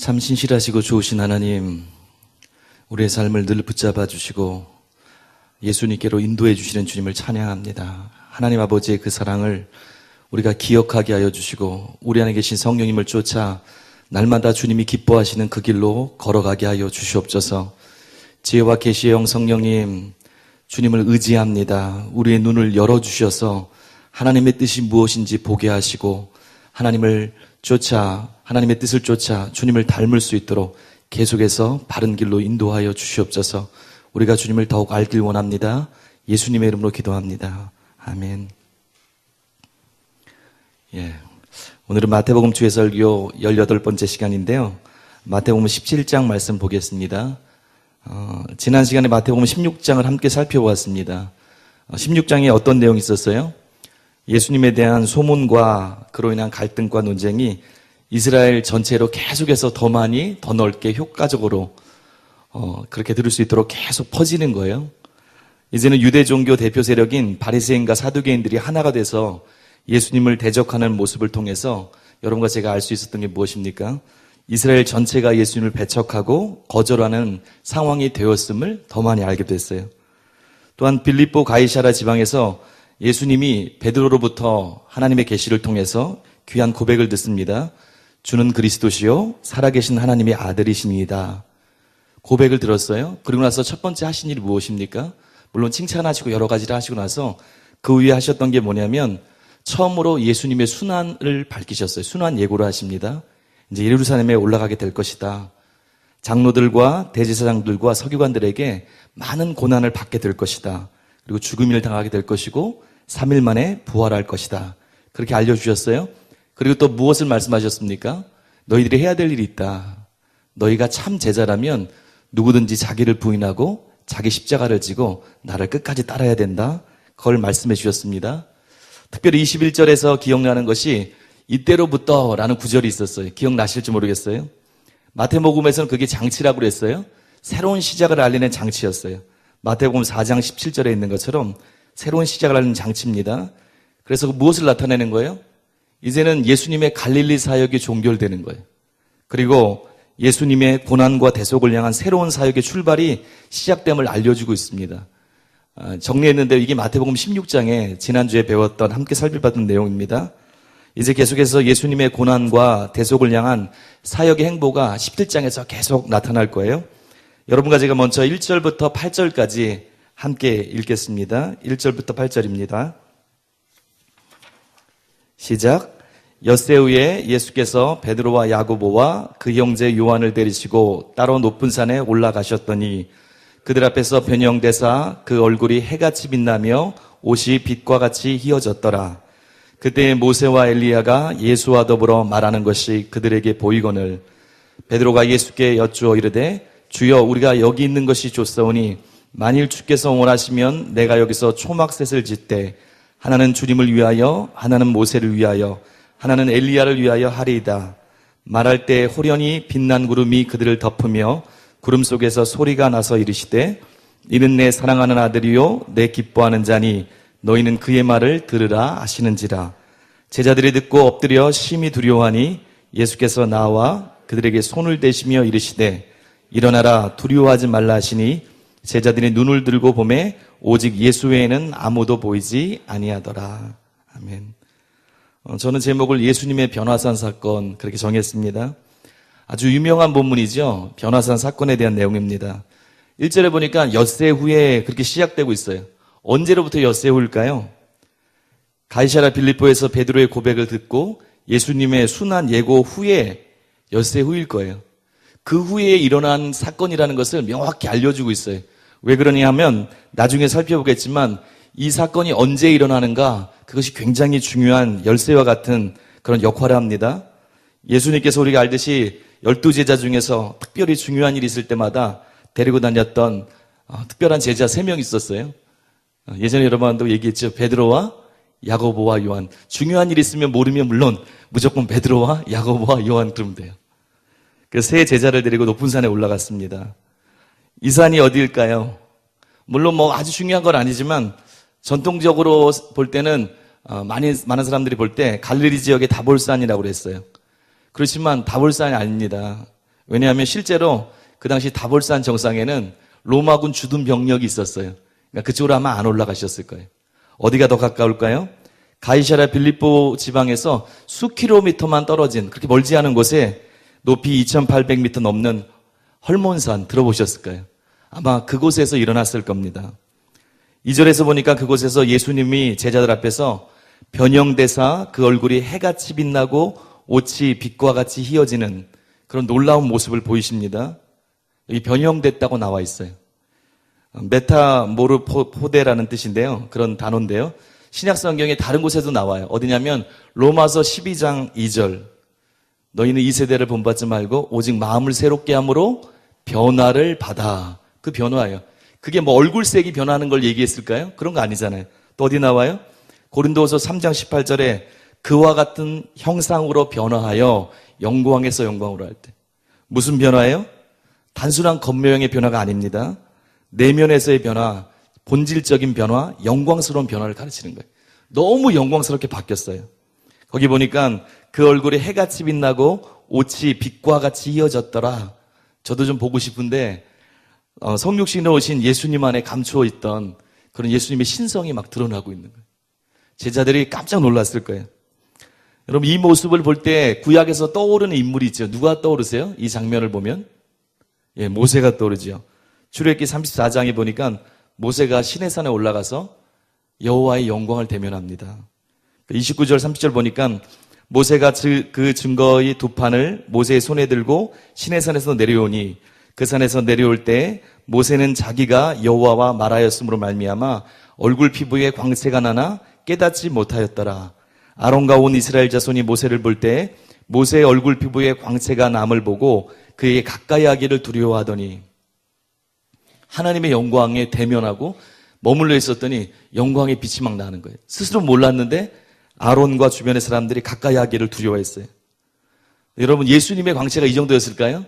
참 신실하시고 좋으신 하나님, 우리의 삶을 늘 붙잡아 주시고 예수님께로 인도해 주시는 주님을 찬양합니다. 하나님 아버지의 그 사랑을 우리가 기억하게 하여 주시고 우리 안에 계신 성령님을 쫓아 날마다 주님이 기뻐하시는 그 길로 걸어가게 하여 주시옵소서. 지혜와 계시의 영 성령님, 주님을 의지합니다. 우리의 눈을 열어주셔서 하나님의 뜻이 무엇인지 보게 하시고 하나님의 뜻을 쫓아 주님을 닮을 수 있도록 계속해서 바른 길로 인도하여 주시옵소서. 우리가 주님을 더욱 알길 원합니다. 예수님의 이름으로 기도합니다. 아멘. 오늘은 마태복음 주의 설교 18번째 시간인데요. 마태복음 17장 말씀 보겠습니다. 지난 시간에 마태복음 16장을 함께 살펴보았습니다. 16장에 어떤 내용이 있었어요? 예수님에 대한 소문과 그로 인한 갈등과 논쟁이 이스라엘 전체로 계속해서 더 많이, 더 넓게, 효과적으로 그렇게 들을 수 있도록 계속 퍼지는 거예요. 이제는 유대 종교 대표 세력인 바리새인과 사두개인들이 하나가 돼서 예수님을 대적하는 모습을 통해서 여러분과 제가 알 수 있었던 게 무엇입니까? 이스라엘 전체가 예수님을 배척하고 거절하는 상황이 되었음을 더 많이 알게 됐어요. 또한 빌립보 가이사랴 지방에서 예수님이 베드로로부터 하나님의 계시를 통해서 귀한 고백을 듣습니다. 주는 그리스도시요 살아계신 하나님의 아들이십니다. 고백을 들었어요. 그리고 나서 첫 번째 하신 일이 무엇입니까? 물론 칭찬하시고 여러 가지를 하시고 나서 그 위에 하셨던 게 뭐냐면 처음으로 예수님의 순환을 밝히셨어요. 순환 예고를 하십니다. 이제 예루살렘에 올라가게 될 것이다. 장로들과 대제사장들과 서기관들에게 많은 고난을 받게 될 것이다. 그리고 죽음을 당하게 될 것이고 3일 만에 부활할 것이다. 그렇게 알려주셨어요. 그리고 또 무엇을 말씀하셨습니까? 너희들이 해야 될 일이 있다. 너희가 참 제자라면 누구든지 자기를 부인하고 자기 십자가를 지고 나를 끝까지 따라야 된다. 그걸 말씀해 주셨습니다. 특별히 21절에서 기억나는 것이 이때로부터 라는 구절이 있었어요. 기억나실지 모르겠어요. 마태복음에서는 그게 장치라고 그랬어요. 새로운 시작을 알리는 장치였어요. 마태복음 4장 17절에 있는 것처럼 새로운 시작을 알리는 장치입니다. 그래서 무엇을 나타내는 거예요? 이제는 예수님의 갈릴리 사역이 종결되는 거예요. 그리고 예수님의 고난과 대속을 향한 새로운 사역의 출발이 시작됨을 알려주고 있습니다. 정리했는데 이게 마태복음 16장에 지난주에 배웠던 함께 살펴봤던 내용입니다. 이제 계속해서 예수님의 고난과 대속을 향한 사역의 행보가 17장에서 계속 나타날 거예요. 여러분과 제가 먼저 1절부터 8절까지 함께 읽겠습니다. 1절부터 8절입니다. 시작. 엿새 후에 예수께서 베드로와 야고보와 그 형제 요한을 데리시고 따로 높은 산에 올라가셨더니 그들 앞에서 변형되사 그 얼굴이 해같이 빛나며 옷이 빛과 같이 휘어졌더라. 그때 모세와 엘리야가 예수와 더불어 말하는 것이 그들에게 보이거늘 베드로가 예수께 여쭈어 이르되 주여 우리가 여기 있는 것이 좋사오니 만일 주께서 원하시면 내가 여기서 초막셋을 짓되 하나는 주님을 위하여 하나는 모세를 위하여 하나는 엘리야를 위하여 하리이다. 말할 때 호련히 빛난 구름이 그들을 덮으며 구름 속에서 소리가 나서 이르시되 이는 내 사랑하는 아들이요 내 기뻐하는 자니 너희는 그의 말을 들으라 하시는지라. 제자들이 듣고 엎드려 심히 두려워하니 예수께서 나와 그들에게 손을 대시며 이르시되 일어나라 두려워하지 말라 하시니 제자들이 눈을 들고 보매 오직 예수 외에는 아무도 보이지 아니하더라. 아멘. 저는 제목을 예수님의 변화산 사건 그렇게 정했습니다. 아주 유명한 본문이죠. 변화산 사건에 대한 내용입니다. 1절에 보니까 엿새 후에 그렇게 시작되고 있어요. 언제로부터 엿새 후일까요? 가이사랴 빌립보에서 베드로의 고백을 듣고 예수님의 순환 예고 후에 엿새 후일 거예요. 그 후에 일어난 사건이라는 것을 명확히 알려주고 있어요. 왜 그러냐 하면 나중에 살펴보겠지만 이 사건이 언제 일어나는가 그것이 굉장히 중요한 열쇠와 같은 그런 역할을 합니다. 예수님께서 우리가 알듯이 12제자 중에서 특별히 중요한 일이 있을 때마다 데리고 다녔던 특별한 제자 3명 있었어요. 예전에 여러분도 얘기했죠. 베드로와 야고보와 요한. 중요한 일이 있으면 모르면 물론 무조건 베드로와 야고보와 요한 그러면 돼요. 그 세 제자를 데리고 높은 산에 올라갔습니다. 이 산이 어디일까요? 물론 아주 중요한 건 아니지만 전통적으로 볼 때는 많은 사람들이 볼 때 갈릴리 지역의 다볼산이라고 그랬어요. 그렇지만 다볼산이 아닙니다. 왜냐하면 실제로 그 당시 다볼산 정상에는 로마군 주둔 병력이 있었어요. 그러니까 그쪽으로 아마 안 올라가셨을 거예요. 어디가 더 가까울까요? 가이사랴 빌립보 지방에서 수킬로미터만 떨어진 그렇게 멀지 않은 곳에 높이 2800m 넘는 헐몬산 들어보셨을 거예요. 아마 그곳에서 일어났을 겁니다. 2절에서 보니까 그곳에서 예수님이 제자들 앞에서 변형대사 그 얼굴이 해같이 빛나고 옷이 빛과 같이 휘어지는 그런 놀라운 모습을 보이십니다. 여기 변형됐다고 나와 있어요. 메타모르포데라는 뜻인데요. 그런 단어인데요. 신약 성경에 다른 곳에도 나와요. 어디냐면 로마서 12장 2절. 너희는 이 세대를 본받지 말고 오직 마음을 새롭게 함으로 변화를 받아. 그 변화예요. 그게 뭐 얼굴색이 변하는 걸 얘기했을까요? 그런 거 아니잖아요. 또 어디 나와요? 고린도후서 3장 18절에 그와 같은 형상으로 변화하여 영광에서 영광으로 할 때. 무슨 변화예요? 단순한 겉모양의 변화가 아닙니다. 내면에서의 변화, 본질적인 변화, 영광스러운 변화를 가르치는 거예요. 너무 영광스럽게 바뀌었어요. 거기 보니까 그 얼굴이 해같이 빛나고 옷이 빛과 같이 이어졌더라. 저도 좀 보고 싶은데 성육신으로 오신 예수님 안에 감추어 있던 그런 예수님의 신성이 막 드러나고 있는 거예요. 제자들이 깜짝 놀랐을 거예요. 여러분 이 모습을 볼 때 구약에서 떠오르는 인물이 있죠. 누가 떠오르세요? 이 장면을 보면 모세가 떠오르죠. 출애굽기 34장에 보니까 모세가 시내산에 올라가서 여호와의 영광을 대면합니다. 29절 30절 보니까 모세가 그 증거의 두 판을 모세의 손에 들고 시내산에서 내려오니 그 산에서 내려올 때 모세는 자기가 여호와와 말하였으므로 말미암아 얼굴 피부에 광채가 나나 깨닫지 못하였더라. 아론과 온 이스라엘 자손이 모세를 볼 때 모세의 얼굴 피부에 광채가 남을 보고 그에게 가까이 하기를 두려워하더니 하나님의 영광에 대면하고 머물러 있었더니 영광의 빛이 막 나는 거예요. 스스로 몰랐는데 아론과 주변의 사람들이 가까이 하기를 두려워했어요. 여러분 예수님의 광채가 이 정도였을까요?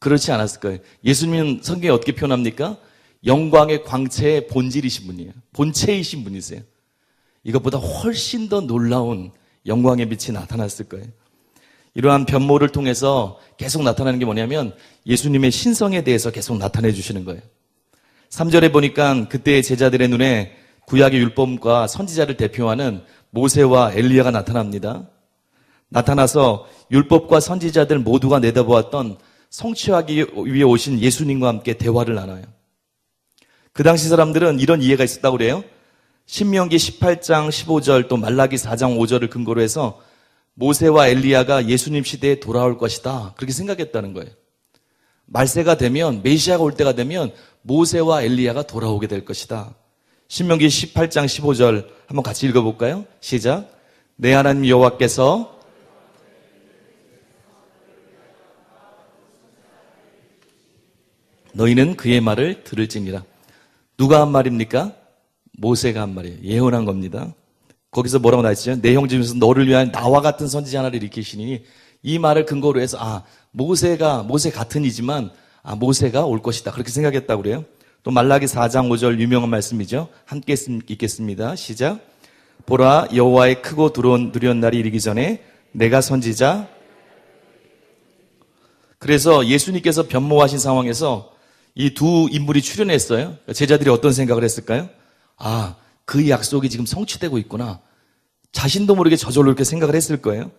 그렇지 않았을 거예요. 예수님은 성경에 어떻게 표현합니까? 영광의 광채의 본질이신 분이에요. 본체이신 분이세요. 이것보다 훨씬 더 놀라운 영광의 빛이 나타났을 거예요. 이러한 변모를 통해서 계속 나타나는 게 뭐냐면 예수님의 신성에 대해서 계속 나타내 주시는 거예요. 3절에 보니까 그때의 제자들의 눈에 구약의 율법과 선지자를 대표하는 모세와 엘리야가 나타납니다. 나타나서 율법과 선지자들 모두가 내다보았던 성취하기 위해 오신 예수님과 함께 대화를 나눠요. 그 당시 사람들은 이런 이해가 있었다고 그래요. 신명기 18장 15절 또 말라기 4장 5절을 근거로 해서 모세와 엘리야가 예수님 시대에 돌아올 것이다. 그렇게 생각했다는 거예요. 말세가 되면 메시아가 올 때가 되면 모세와 엘리야가 돌아오게 될 것이다. 신명기 18장 15절 한번 같이 읽어볼까요? 시작. 내 하나님 여호와께서 너희는 그의 말을 들을지니라. 누가 한 말입니까? 모세가 한 말이에요. 예언한 겁니다. 거기서 뭐라고 나왔죠? 내 형 중에서 너를 위한 나와 같은 선지자 하나를 일으키시니 이 말을 근거로 해서 모세 같은 이지만 모세가 올 것이다. 그렇게 생각했다고 그래요. 또 말라기 4장 5절 유명한 말씀이죠. 함께 읽겠습니다. 시작. 보라 여호와의 크고 두려운 날이 이르기 전에 내가 선지자. 그래서 예수님께서 변모하신 상황에서 이 두 인물이 출연했어요. 제자들이 어떤 생각을 했을까요? 그 약속이 지금 성취되고 있구나. 자신도 모르게 저절로 이렇게 생각을 했을 거예요.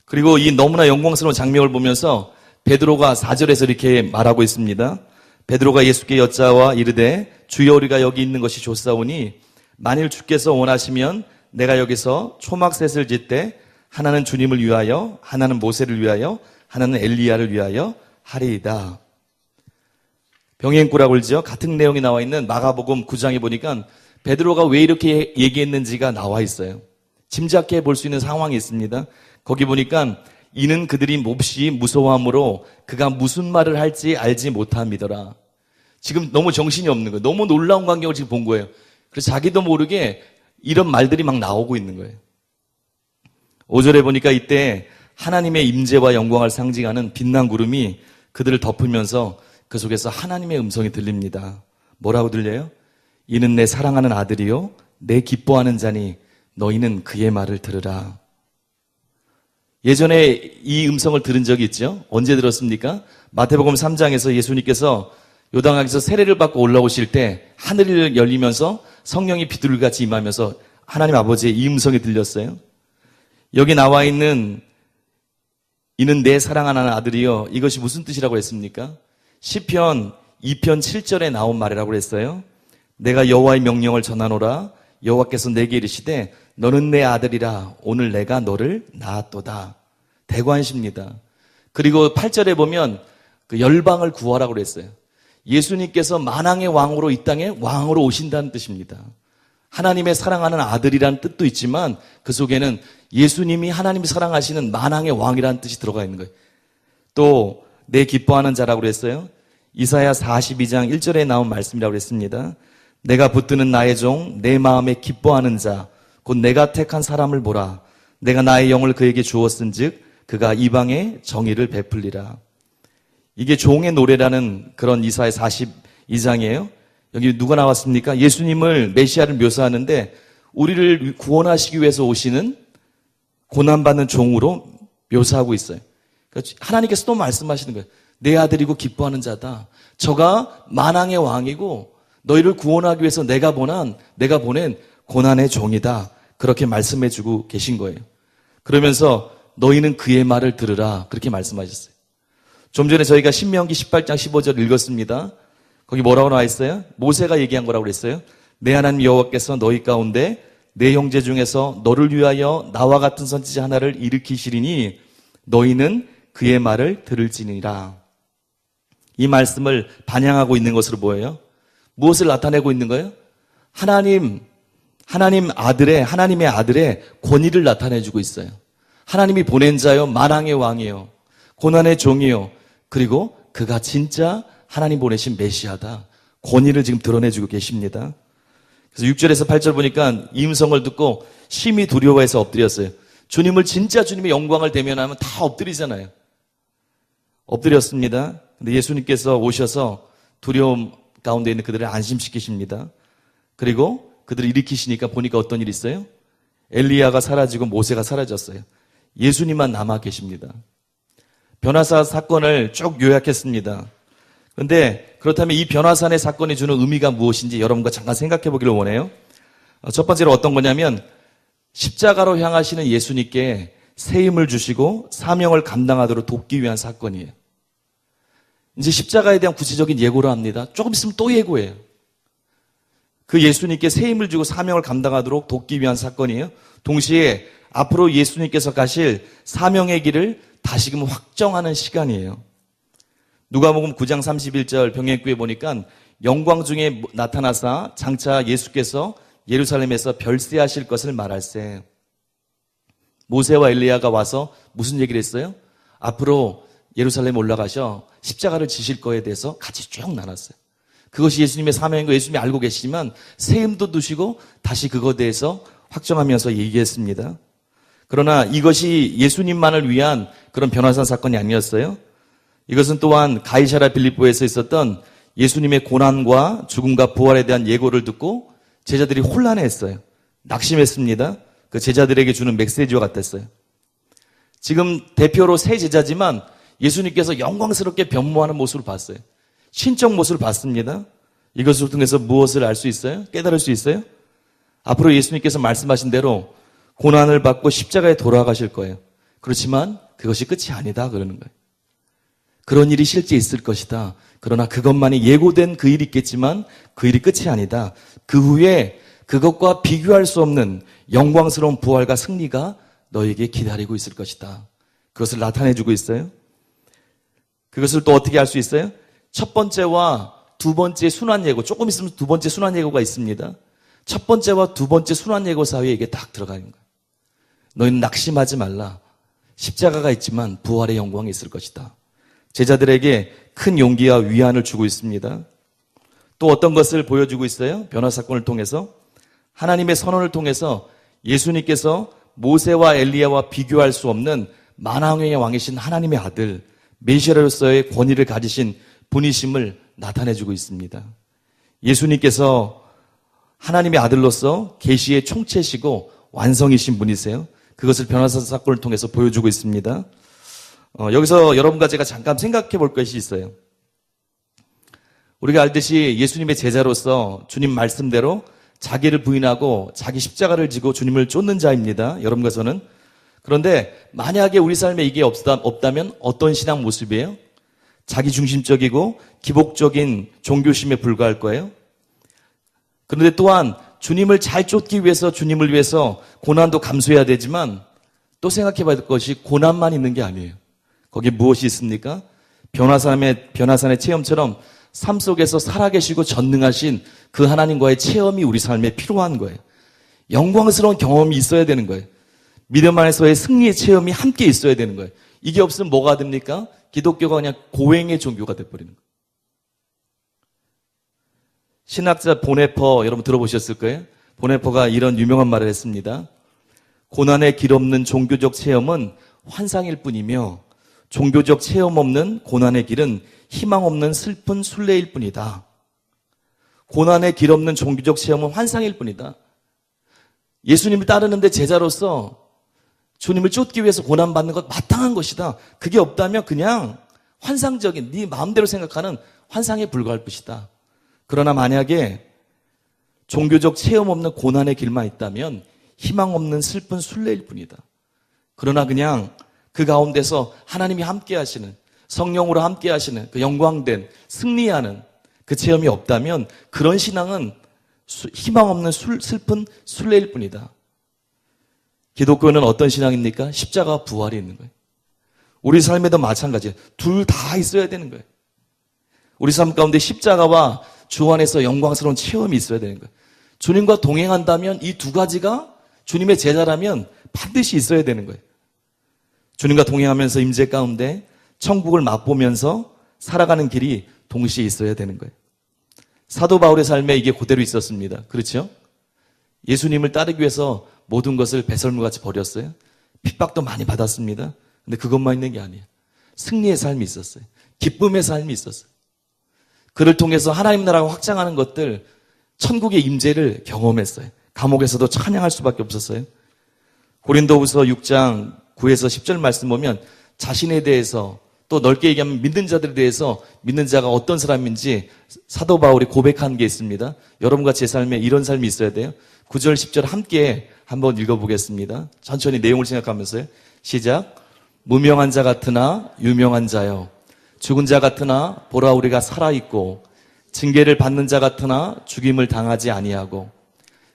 그리고 이 너무나 영광스러운 장면을 보면서 베드로가 4절에서 이렇게 말하고 있습니다. 베드로가 예수께 여짜와 이르되 주여 우리가 여기 있는 것이 좋사오니 만일 주께서 원하시면 내가 여기서 초막셋을 짓되 하나는 주님을 위하여 하나는 모세를 위하여 하나는 엘리야를 위하여 하리이다. 병행구라고 그러죠. 같은 내용이 나와 있는 마가복음 9장에 보니까 베드로가 왜 이렇게 얘기했는지가 나와 있어요. 짐작해 볼 수 있는 상황이 있습니다. 거기 보니까 이는 그들이 몹시 무서워함으로 그가 무슨 말을 할지 알지 못함이더라. 지금 너무 정신이 없는 거예요. 너무 놀라운 광경을 지금 본 거예요. 그래서 자기도 모르게 이런 말들이 막 나오고 있는 거예요. 5절에 보니까 이때 하나님의 임재와 영광을 상징하는 빛난 구름이 그들을 덮으면서 그 속에서 하나님의 음성이 들립니다. 뭐라고 들려요? 이는 내 사랑하는 아들이요 내 기뻐하는 자니 너희는 그의 말을 들으라. 예전에 이 음성을 들은 적이 있죠? 언제 들었습니까? 마태복음 3장에서 예수님께서 요단강에서 세례를 받고 올라오실 때 하늘이 열리면서 성령이 비둘기같이 임하면서 하나님 아버지의 이 음성이 들렸어요. 여기 나와 있는 이는 내 사랑하는 아들이요. 이것이 무슨 뜻이라고 했습니까? 시편 2편 7절에 나온 말이라고 했어요. 내가 여호와의 명령을 전하노라. 여호와께서 내게 이르시되 너는 내 아들이라. 오늘 내가 너를 낳았도다. 대관십니다. 그리고 8절에 보면 그 열방을 구하라고 그랬어요. 예수님께서 만왕의 왕으로 이 땅에 왕으로 오신다는 뜻입니다. 하나님의 사랑하는 아들이라는 뜻도 있지만 그 속에는 예수님이 하나님이 사랑하시는 만왕의 왕이라는 뜻이 들어가 있는 거예요. 또 내 기뻐하는 자라고 그랬어요. 이사야 42장 1절에 나온 말씀이라고 그랬습니다. 내가 붙드는 나의 종 내 마음에 기뻐하는 자 곧 내가 택한 사람을 보라. 내가 나의 영을 그에게 주었은즉 그가 이방에 정의를 베풀리라. 이게 종의 노래라는 그런 이사야 42장이에요. 여기 누가 나왔습니까? 예수님을 메시아를 묘사하는데 우리를 구원하시기 위해서 오시는 고난받는 종으로 묘사하고 있어요. 그러니까 하나님께서 또 말씀하시는 거예요. 내 아들이고 기뻐하는 자다. 저가 만왕의 왕이고 너희를 구원하기 위해서 내가 보낸 고난의 종이다. 그렇게 말씀해주고 계신 거예요. 그러면서 너희는 그의 말을 들으라. 그렇게 말씀하셨어요. 좀 전에 저희가 신명기 18장 15절 읽었습니다. 거기 뭐라고 나와 있어요? 모세가 얘기한 거라고 그랬어요. 내 하나님 여호와께서 너희 가운데 내 형제 중에서 너를 위하여 나와 같은 선지자 하나를 일으키시리니 너희는 그의 말을 들을지니라. 이 말씀을 반영하고 있는 것으로 보여요. 무엇을 나타내고 있는 거예요? 하나님의 아들의 권위를 나타내주고 있어요. 하나님이 보낸 자요, 만왕의 왕이요, 고난의 종이요, 그리고 그가 진짜 하나님 보내신 메시아다. 권위를 지금 드러내주고 계십니다. 그래서 6절에서 8절 보니까 이 음성을 듣고 심히 두려워해서 엎드렸어요. 주님의 영광을 대면하면 다 엎드리잖아요. 엎드렸습니다. 근데 예수님께서 오셔서 두려움 가운데 있는 그들을 안심시키십니다. 그리고 그들을 일으키시니까 보니까 어떤 일이 있어요? 엘리야가 사라지고 모세가 사라졌어요. 예수님만 남아 계십니다. 변화사 사건을 쭉 요약했습니다. 그런데 그렇다면 이 변화산의 사건이 주는 의미가 무엇인지 여러분과 잠깐 생각해 보기를 원해요. 첫 번째로 어떤 거냐면 십자가로 향하시는 예수님께 새 힘을 주시고 사명을 감당하도록 돕기 위한 사건이에요. 이제 십자가에 대한 구체적인 예고를 합니다. 조금 있으면 또 예고해요. 그 예수님께 새 힘을 주고 사명을 감당하도록 돕기 위한 사건이에요. 동시에 앞으로 예수님께서 가실 사명의 길을 다시금 확정하는 시간이에요. 누가복음 9장 31절 병행구에 보니까 영광 중에 나타나사 장차 예수께서 예루살렘에서 별세하실 것을 말할세. 모세와 엘리야가 와서 무슨 얘기를 했어요? 앞으로 예루살렘에 올라가셔 십자가를 지실 거에 대해서 같이 쭉 나눴어요. 그것이 예수님의 사명인 거 예수님이 알고 계시지만 새 힘도 두시고 다시 그것에 대해서 확정하면서 얘기했습니다. 그러나 이것이 예수님만을 위한 그런 변화산 사건이 아니었어요. 이것은 또한 가이사랴 빌립보에서 있었던 예수님의 고난과 죽음과 부활에 대한 예고를 듣고 제자들이 혼란했어요. 낙심했습니다. 그 제자들에게 주는 메시지와 같았어요. 지금 대표로 새 제자지만 예수님께서 영광스럽게 변모하는 모습을 봤어요. 신적 모습을 봤습니다. 이것을 통해서 무엇을 알 수 있어요? 깨달을 수 있어요? 앞으로 예수님께서 말씀하신 대로 고난을 받고 십자가에 돌아가실 거예요. 그렇지만 그것이 끝이 아니다 그러는 거예요. 그런 일이 실제 있을 것이다. 그러나 그것만이 예고된 그 일이 있겠지만 그 일이 끝이 아니다. 그 후에 그것과 비교할 수 없는 영광스러운 부활과 승리가 너에게 기다리고 있을 것이다. 그것을 나타내주고 있어요. 그것을 또 어떻게 알 수 있어요? 첫 번째와 두 번째 순환 예고, 조금 있으면 두 번째 순환 예고가 있습니다. 첫 번째와 두 번째 순환 예고 사이에 이게 딱 들어가는 거예요. 너희는 낙심하지 말라. 십자가가 있지만 부활의 영광이 있을 것이다. 제자들에게 큰 용기와 위안을 주고 있습니다. 또 어떤 것을 보여주고 있어요? 변화 사건을 통해서 하나님의 선언을 통해서 예수님께서 모세와 엘리야와 비교할 수 없는 만왕의 왕이신 하나님의 아들 메시아로서의 권위를 가지신 분이심을 나타내주고 있습니다. 예수님께서 하나님의 아들로서 계시의 총체시고 완성이신 분이세요. 그것을 변화사 사건을 통해서 보여주고 있습니다. 여기서 여러분과 제가 잠깐 생각해 볼 것이 있어요. 우리가 알듯이 예수님의 제자로서 주님 말씀대로 자기를 부인하고 자기 십자가를 지고 주님을 쫓는 자입니다. 여러분과 저는. 그런데 만약에 우리 삶에 이게 없다면 어떤 신앙 모습이에요? 자기중심적이고 기복적인 종교심에 불과할 거예요. 그런데 또한 주님을 잘 쫓기 위해서 주님을 위해서 고난도 감수해야 되지만 또 생각해 봐야 될 것이 고난만 있는 게 아니에요. 거기에 무엇이 있습니까? 변화산의 체험처럼 삶 속에서 살아계시고 전능하신 그 하나님과의 체험이 우리 삶에 필요한 거예요. 영광스러운 경험이 있어야 되는 거예요. 믿음 안에서의 승리의 체험이 함께 있어야 되는 거예요. 이게 없으면 뭐가 됩니까? 기독교가 그냥 고행의 종교가 돼버리는 거예요. 신학자 보네퍼 여러분 들어보셨을 거예요. 보네퍼가 이런 유명한 말을 했습니다. 고난의 길 없는 종교적 체험은 환상일 뿐이며 종교적 체험 없는 고난의 길은 희망 없는 슬픈 순례일 뿐이다. 고난의 길 없는 종교적 체험은 환상일 뿐이다. 예수님을 따르는데 제자로서 주님을 쫓기 위해서 고난받는 것 마땅한 것이다. 그게 없다면 그냥 환상적인 네 마음대로 생각하는 환상에 불과할 것이다. 그러나 만약에 종교적 체험 없는 고난의 길만 있다면 희망 없는 슬픈 순례일 뿐이다. 그러나 그냥 그 가운데서 하나님이 함께 하시는 성령으로 함께 하시는 그 영광된 승리하는 그 체험이 없다면 그런 신앙은 희망 없는 슬픈 순례일 뿐이다. 기독교는 어떤 신앙입니까? 십자가와 부활이 있는 거예요. 우리 삶에도 마찬가지예요. 둘 다 있어야 되는 거예요. 우리 삶 가운데 십자가와 주 안에서 영광스러운 체험이 있어야 되는 거예요. 주님과 동행한다면 이 두 가지가 주님의 제자라면 반드시 있어야 되는 거예요. 주님과 동행하면서 임재 가운데 천국을 맛보면서 살아가는 길이 동시에 있어야 되는 거예요. 사도 바울의 삶에 이게 그대로 있었습니다. 그렇죠? 예수님을 따르기 위해서 모든 것을 배설물같이 버렸어요. 핍박도 많이 받았습니다. 근데 그것만 있는 게 아니에요. 승리의 삶이 있었어요. 기쁨의 삶이 있었어요. 그를 통해서 하나님 나라가 확장하는 것들, 천국의 임재를 경험했어요. 감옥에서도 찬양할 수밖에 없었어요. 고린도후서 6장 9에서 10절 말씀 보면 자신에 대해서 또 넓게 얘기하면 믿는 자들에 대해서 믿는 자가 어떤 사람인지 사도 바울이 고백한 게 있습니다. 여러분과 제 삶에 이런 삶이 있어야 돼요. 9절 10절 함께 한번 읽어보겠습니다. 천천히 내용을 생각하면서요. 시작. 무명한 자 같으나 유명한 자여, 죽은 자 같으나 보라 우리가 살아있고, 징계를 받는 자 같으나 죽임을 당하지 아니하고,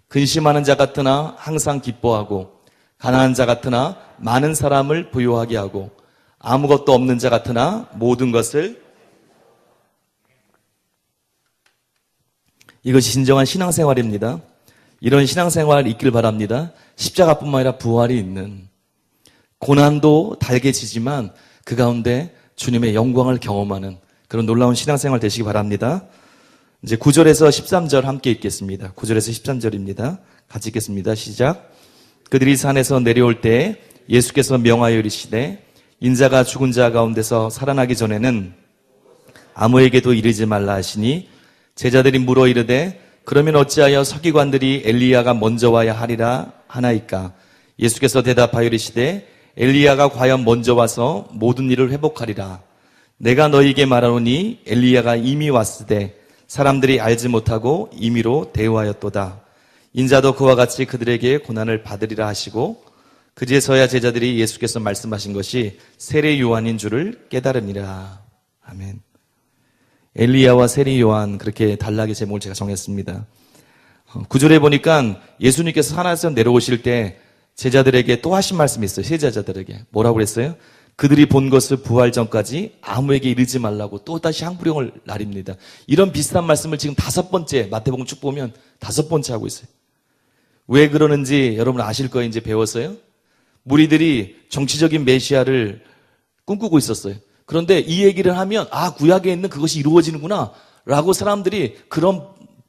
근심하는 자 같으나 항상 기뻐하고, 가난한 자 같으나 많은 사람을 부유하게 하고, 아무것도 없는 자 같으나 모든 것을. 이것이 진정한 신앙생활입니다. 이런 신앙생활 있길 바랍니다. 십자가뿐만 아니라 부활이 있는, 고난도 달게지지만 그 가운데 주님의 영광을 경험하는 그런 놀라운 신앙생활 되시기 바랍니다. 이제 9절에서 13절 함께 읽겠습니다. 9절에서 13절입니다. 같이 읽겠습니다. 시작. 그들이 산에서 내려올 때 예수께서 명하여 이르시되 인자가 죽은 자 가운데서 살아나기 전에는 아무에게도 이르지 말라 하시니, 제자들이 물어 이르되 그러면 어찌하여 서기관들이 엘리야가 먼저 와야 하리라 하나이까? 예수께서 대답하여 이르시되 엘리야가 과연 먼저 와서 모든 일을 회복하리라. 내가 너희에게 말하노니 엘리야가 이미 왔으되 사람들이 알지 못하고 임의로 대우하였도다. 인자도 그와 같이 그들에게 고난을 받으리라 하시고, 그제서야 제자들이 예수께서 말씀하신 것이 세례 요한인 줄을 깨달으니라. 아멘. 엘리야와 세례 요한, 그렇게 단락의 제목을 제가 정했습니다. 9절에 보니까 예수님께서 하나님에서 내려오실 때 제자들에게 또 하신 말씀이 있어요. 세 제자들에게 뭐라고 그랬어요? 그들이 본 것을 부활 전까지 아무에게 이르지 말라고 또 다시 항부령을 날입니다. 이런 비슷한 말씀을 지금 5번째, 마태복음 쭉 보면 5번째 하고 있어요. 왜 그러는지 여러분 아실 거예요. 이제 배웠어요. 무리들이 정치적인 메시아를 꿈꾸고 있었어요. 그런데 이 얘기를 하면 구약에 있는 그것이 이루어지는구나 라고 사람들이 그런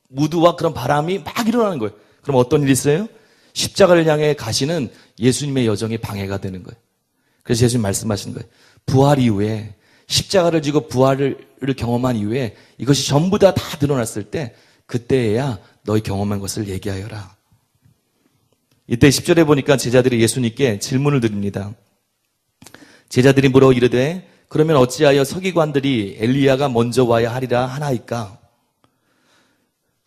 무드와 그런 바람이 막 일어나는 거예요. 그럼 어떤 일이 있어요? 십자가를 향해 가시는 예수님의 여정이 방해가 되는 거예요. 그래서 예수님 말씀하시는 거예요. 부활 이후에, 십자가를 지고 부활을 경험한 이후에 이것이 전부 다 드러났을 때 그때야 너희 경험한 것을 얘기하여라. 이때 10절에 보니까 제자들이 예수님께 질문을 드립니다. 제자들이 물어 이르되 그러면 어찌하여 서기관들이 엘리야가 먼저 와야 하리라 하나이까?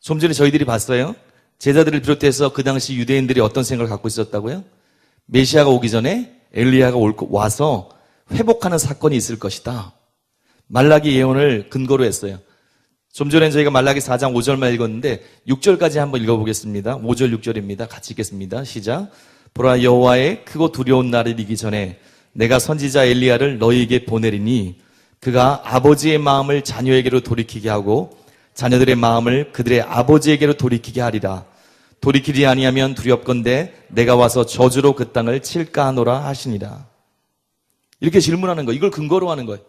좀 전에 저희들이 봤어요. 제자들을 비롯해서 그 당시 유대인들이 어떤 생각을 갖고 있었다고요? 메시아가 오기 전에 엘리야가 와서 회복하는 사건이 있을 것이다. 말라기 예언을 근거로 했어요. 좀 전에 저희가 말라기 4장 5절만 읽었는데 6절까지 한번 읽어보겠습니다. 5절 6절입니다. 같이 읽겠습니다. 시작. 보라 여호와의 크고 두려운 날이 이기 전에 내가 선지자 엘리야를 너희에게 보내리니 그가 아버지의 마음을 자녀에게로 돌이키게 하고 자녀들의 마음을 그들의 아버지에게로 돌이키게 하리라. 돌이키지 아니하면 두렵건대 내가 와서 저주로 그 땅을 칠까 하노라 하시니라. 이렇게 질문하는 거예요. 이걸 근거로 하는 거예요.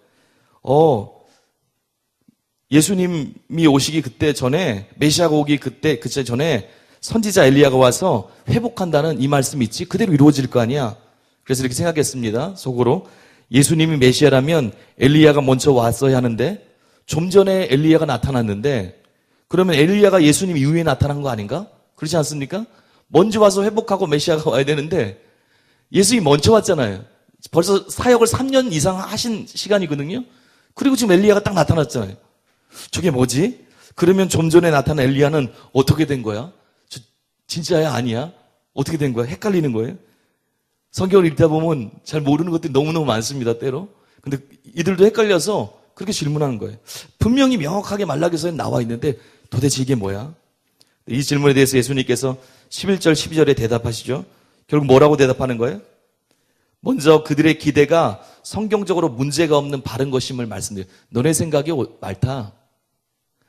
예수님이 오시기 그때 전에, 메시아가 오기 그때 전에 선지자 엘리야가 와서 회복한다는 이 말씀이 있지 그대로 이루어질 거 아니야. 그래서 이렇게 생각했습니다. 속으로. 예수님이 메시아라면 엘리야가 먼저 왔어야 하는데 좀 전에 엘리야가 나타났는데 그러면 엘리야가 예수님 이후에 나타난 거 아닌가? 그렇지 않습니까? 먼저 와서 회복하고 메시아가 와야 되는데 예수님이 먼저 왔잖아요. 벌써 사역을 3년 이상 하신 시간이거든요. 그리고 지금 엘리야가 딱 나타났잖아요. 저게 뭐지? 그러면 좀 전에 나타난 엘리야는 어떻게 된 거야? 진짜야 아니야? 어떻게 된 거야? 헷갈리는 거예요. 성경을 읽다 보면 잘 모르는 것들이 너무너무 많습니다, 때로. 근데 이들도 헷갈려서 그렇게 질문하는 거예요. 분명히 명확하게 말라기서에 나와 있는데 도대체 이게 뭐야? 이 질문에 대해서 예수님께서 11절, 12절에 대답하시죠. 결국 뭐라고 대답하는 거예요? 먼저 그들의 기대가 성경적으로 문제가 없는 바른 것임을 말씀드려요. 너네 생각이 옳다.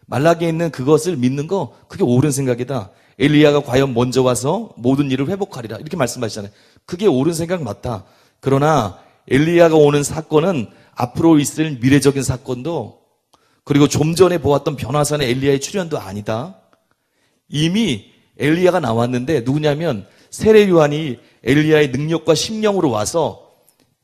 말라기에 있는 그것을 믿는 거 그게 옳은 생각이다. 엘리야가 과연 먼저 와서 모든 일을 회복하리라 이렇게 말씀하시잖아요. 그게 옳은 생각 맞다. 그러나 엘리야가 오는 사건은 앞으로 있을 미래적인 사건도 그리고 좀 전에 보았던 변화산의 엘리야의 출현도 아니다. 이미 엘리야가 나왔는데 누구냐면 세례 요한이 엘리야의 능력과 심령으로 와서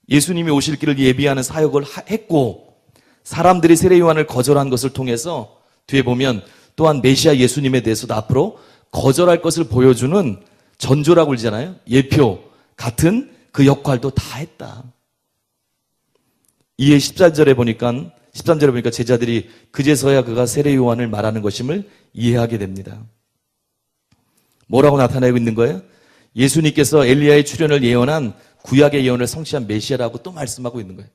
예수님이 오실 길을 예비하는 사역을 했고 사람들이 세례 요한을 거절한 것을 통해서 뒤에 보면 또한 메시아 예수님에 대해서도 앞으로 거절할 것을 보여주는 전조라고 그러잖아요. 예표 같은 그 역할도 다 했다. 이에 13절에 보니까 제자들이 그제서야 그가 세례 요한을 말하는 것임을 이해하게 됩니다. 뭐라고 나타내고 있는 거예요? 예수님께서 엘리야의 출현을 예언한 구약의 예언을 성취한 메시아라고 또 말씀하고 있는 거예요.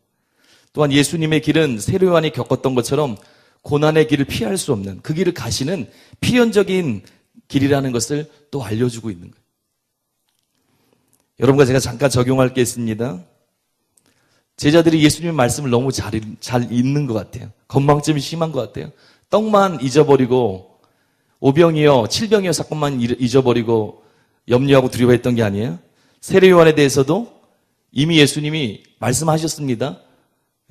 또한 예수님의 길은 세례 요한이 겪었던 것처럼 고난의 길을 피할 수 없는 그 길을 가시는 필연적인 길이라는 것을 또 알려주고 있는 거예요. 여러분과 제가 잠깐 적용할 게 있습니다. 제자들이 예수님의 말씀을 너무 잘 읽는 것 같아요. 건망증이 심한 것 같아요. 떡만 잊어버리고 오병이어 7병이어 사건만 잊어버리고 염려하고 두려워했던 게 아니에요. 세례 요한에 대해서도 이미 예수님이 말씀하셨습니다.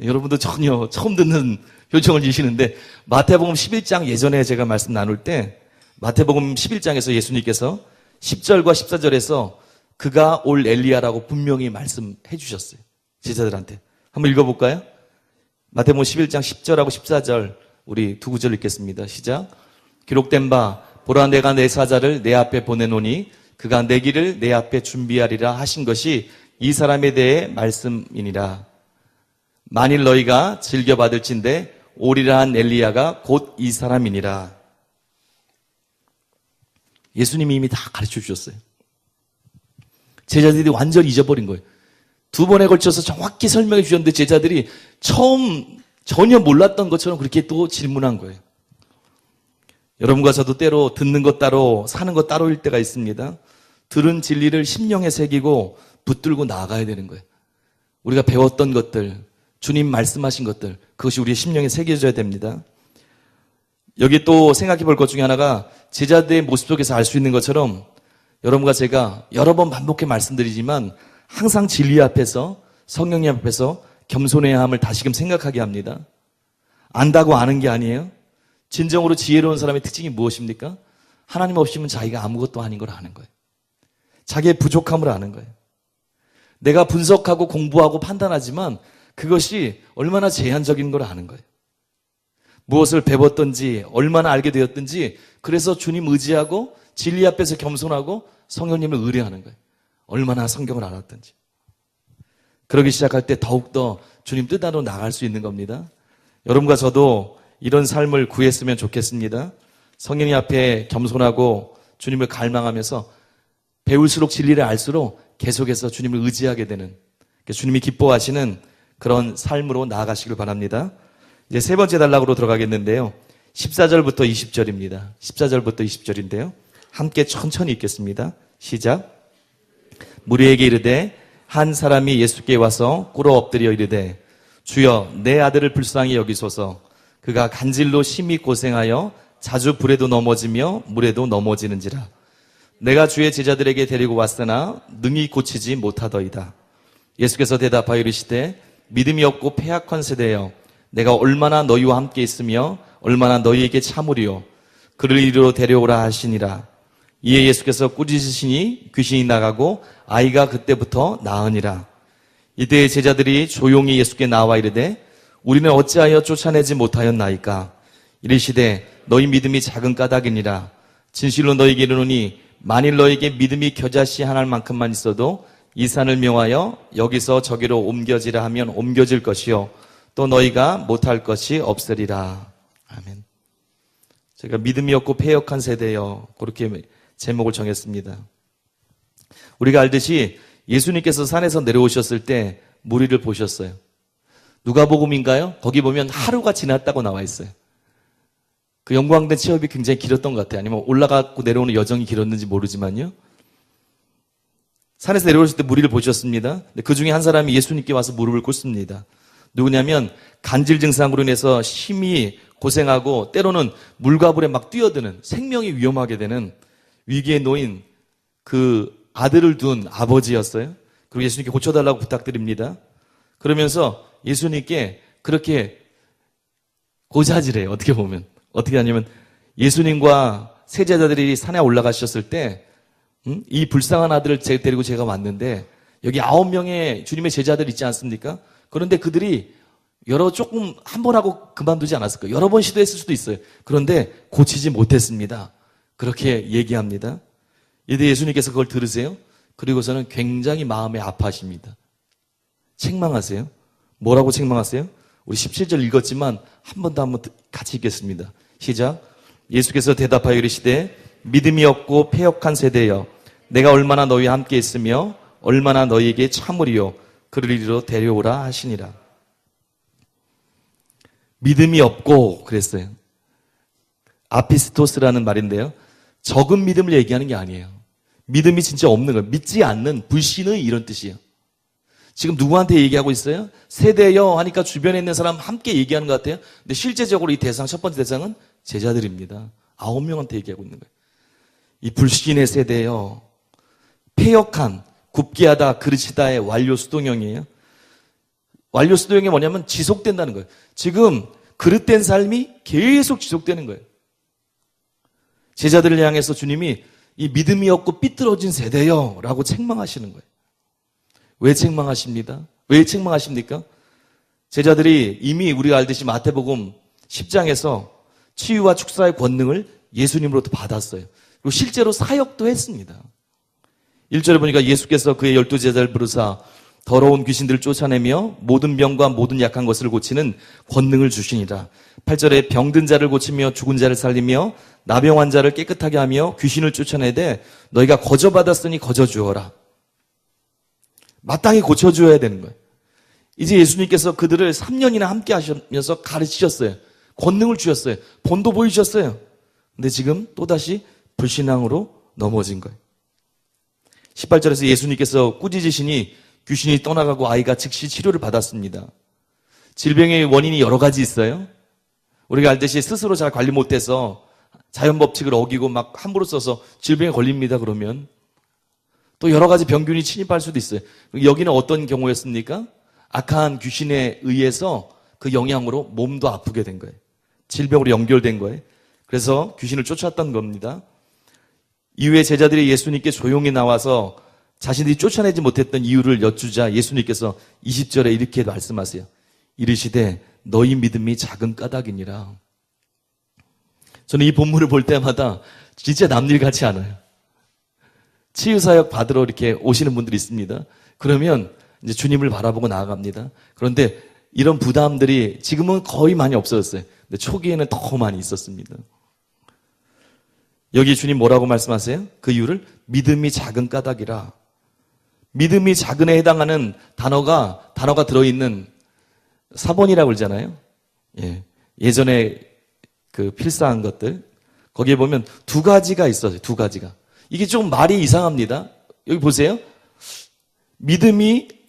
여러분도 전혀 처음 듣는 표정을 지시는데 마태복음 11장 예전에 제가 말씀 나눌 때 마태복음 11장에서 예수님께서 10절과 14절에서 그가 올 엘리야라고 분명히 말씀해 주셨어요. 제자들한테. 한번 읽어볼까요? 마태복음 11장 10절하고 14절 우리 두 구절 읽겠습니다. 시작. 기록된 바 보라 내가 내 사자를 내 앞에 보내노니 그가 내 길을 내 앞에 준비하리라 하신 것이 이 사람에 대해 말씀이니라. 만일 너희가 즐겨받을진대 오리라 한 엘리야가 곧 이 사람이니라. 예수님이 이미 다 가르쳐 주셨어요. 제자들이 완전히 잊어버린 거예요. 두 번에 걸쳐서 정확히 설명해 주셨는데 제자들이 처음 전혀 몰랐던 것처럼 그렇게 또 질문한 거예요. 여러분과 저도 때로 듣는 것 따로 사는 것 따로일 때가 있습니다. 들은 진리를 심령에 새기고 붙들고 나아가야 되는 거예요. 우리가 배웠던 것들, 주님 말씀하신 것들, 그것이 우리의 심령에 새겨져야 됩니다. 여기 또 생각해 볼 것 중에 하나가 제자들의 모습 속에서 알 수 있는 것처럼 여러분과 제가 여러 번 반복해 말씀드리지만 항상 진리 앞에서 성령님 앞에서 겸손해야 함을 다시금 생각하게 합니다. 안다고 아는 게 아니에요. 진정으로 지혜로운 사람의 특징이 무엇입니까? 하나님 없이면 자기가 아무것도 아닌 걸 아는 거예요. 자기의 부족함을 아는 거예요. 내가 분석하고 공부하고 판단하지만 그것이 얼마나 제한적인 걸 아는 거예요. 무엇을 배웠든지 얼마나 알게 되었든지 그래서 주님 의지하고 진리 앞에서 겸손하고 성령님을 의뢰하는 거예요. 얼마나 성경을 알았든지. 그러기 시작할 때 더욱더 주님 뜻대로 나갈 수 있는 겁니다. 여러분과 저도 이런 삶을 구했으면 좋겠습니다. 성령님 앞에 겸손하고 주님을 갈망하면서 배울수록 진리를 알수록 계속해서 주님을 의지하게 되는, 주님이 기뻐하시는 그런 삶으로 나아가시길 바랍니다. 이제 세 번째 단락으로 들어가겠는데요. 14절부터 20절입니다. 14절부터 20절인데요. 함께 천천히 읽겠습니다. 시작. 무리에게 이르되 한 사람이 예수께 와서 꿇어 엎드려 이르되 주여 내 아들을 불쌍히 여기소서. 그가 간질로 심히 고생하여 자주 불에도 넘어지며 물에도 넘어지는지라. 내가 주의 제자들에게 데리고 왔으나 능히 고치지 못하더이다. 예수께서 대답하여 이르시되 믿음이 없고 패악한 세대여, 내가 얼마나 너희와 함께 있으며 얼마나 너희에게 참으리요. 그를 이리로 데려오라 하시니라. 이에 예수께서 꾸짖으시니 귀신이 나가고 아이가 그때부터 나으니라. 이때 제자들이 조용히 예수께 나와 이르되 우리는 어찌하여 쫓아내지 못하였나이까. 이르시되 너희 믿음이 작은 까닭이니라. 진실로 너희에게 이르노니 만일 너희에게 믿음이 겨자씨 하나만큼만 있어도 이 산을 명하여 여기서 저기로 옮겨지라 하면 옮겨질 것이요 또 너희가 못할 것이 없으리라. 아멘. 제가 믿음이 없고 패역한 세대여, 그렇게 제목을 정했습니다. 우리가 알듯이 예수님께서 산에서 내려오셨을 때 무리를 보셨어요. 누가복음인가요? 거기 보면 하루가 지났다고 나와 있어요. 그 영광된 체험이 굉장히 길었던 것 같아요. 아니면 올라가고 내려오는 여정이 길었는지 모르지만요. 산에서 내려오실 때 무리를 보셨습니다. 그 중에 한 사람이 예수님께 와서 무릎을 꿇습니다. 누구냐면 간질 증상으로 인해서 심히 고생하고 때로는 물과 불에 막 뛰어드는, 생명이 위험하게 되는 위기에 놓인 그 아들을 둔 아버지였어요. 그리고 예수님께 고쳐달라고 부탁드립니다. 그러면서 예수님께 그렇게 고자질해요. 어떻게 보면. 어떻게 하냐면 예수님과 세제자들이 산에 올라가셨을 때 이 불쌍한 아들을 데리고 제가 왔는데 여기 9명의 주님의 제자들 있지 않습니까? 그런데 그들이 조금 한 번 하고 그만두지 않았을 거예요. 여러 번 시도했을 수도 있어요. 그런데 고치지 못했습니다. 그렇게 얘기합니다. 이때 예수님께서 그걸 들으세요. 그리고서는 굉장히 마음에 아파하십니다. 책망하세요. 뭐라고 책망하세요? 우리 17절 읽었지만 한 번 더 한번 같이 읽겠습니다. 시작. 예수께서 대답하여 이르시되 믿음이 없고 패역한 세대여, 내가 얼마나 너희와 함께 있으며 얼마나 너희에게 참으리요. 그를 이리로 데려오라 하시니라. 믿음이 없고 그랬어요. 아피스토스라는 말인데요. 적은 믿음을 얘기하는 게 아니에요. 믿음이 진짜 없는 거예요. 믿지 않는, 불신의 이런 뜻이에요. 지금 누구한테 얘기하고 있어요? 세대여 하니까 주변에 있는 사람 함께 얘기하는 것 같아요. 근데 실제적으로 이 대상, 첫 번째 대상은 제자들입니다. 9명한테 얘기하고 있는 거예요. 이 불신의 세대여, 패역한, 굽게 하다, 그르치다의 완료 수동형이에요. 완료 수동형이 뭐냐면 지속된다는 거예요. 지금 그릇된 삶이 계속 지속되는 거예요. 제자들을 향해서 주님이 이 믿음이 없고 삐뚤어진 세대여 라고 책망하시는 거예요. 왜 책망하십니다? 왜 책망하십니까? 제자들이 이미 우리가 알듯이 마태복음 10장에서 치유와 축사의 권능을 예수님으로부터 받았어요. 그리고 실제로 사역도 했습니다. 1절에 보니까 예수께서 그의 12제자를 부르사 더러운 귀신들을 쫓아내며 모든 병과 모든 약한 것을 고치는 권능을 주시니라. 8절에 병든 자를 고치며 죽은 자를 살리며 나병 환자를 깨끗하게 하며 귀신을 쫓아내되 너희가 거저받았으니 거저주어라. 마땅히 고쳐줘야 되는 거예요. 이제 예수님께서 그들을 3년이나 함께 하시면서 가르치셨어요. 권능을 주셨어요. 본도 보이셨어요. 근데 지금 또다시 불신앙으로 넘어진 거예요. 18절에서 예수님께서 꾸짖으시니 귀신이 떠나가고 아이가 즉시 치료를 받았습니다. 질병의 원인이 여러 가지 있어요. 우리가 알듯이 스스로 잘 관리 못해서 자연 법칙을 어기고 막 함부로 써서 질병에 걸립니다. 그러면 또 여러 가지 병균이 침입할 수도 있어요. 여기는 어떤 경우였습니까? 악한 귀신에 의해서 그 영향으로 몸도 아프게 된 거예요. 질병으로 연결된 거예요. 그래서 귀신을 쫓았던 겁니다. 이후에 제자들이 예수님께 조용히 나와서 자신들이 쫓아내지 못했던 이유를 여쭈자 예수님께서 20절에 이렇게 말씀하세요. 이르시되 너희 믿음이 작은 까닭이니라. 저는 이 본문을 볼 때마다 진짜 남일 같지 않아요. 치유사역 받으러 이렇게 오시는 분들이 있습니다. 그러면 이제 주님을 바라보고 나아갑니다. 그런데 이런 부담들이 지금은 거의 많이 없어졌어요. 근데 초기에는 더 많이 있었습니다. 여기 주님 뭐라고 말씀하세요? 그 이유를 믿음이 작은 까닭이라. 믿음이 작은에 해당하는 단어가 들어있는 사본이라고 그러잖아요. 예. 예전에 그 필사한 것들. 거기에 보면 두 가지가 있어요. 두 가지가. 이게 좀 말이 이상합니다. 여기 보세요.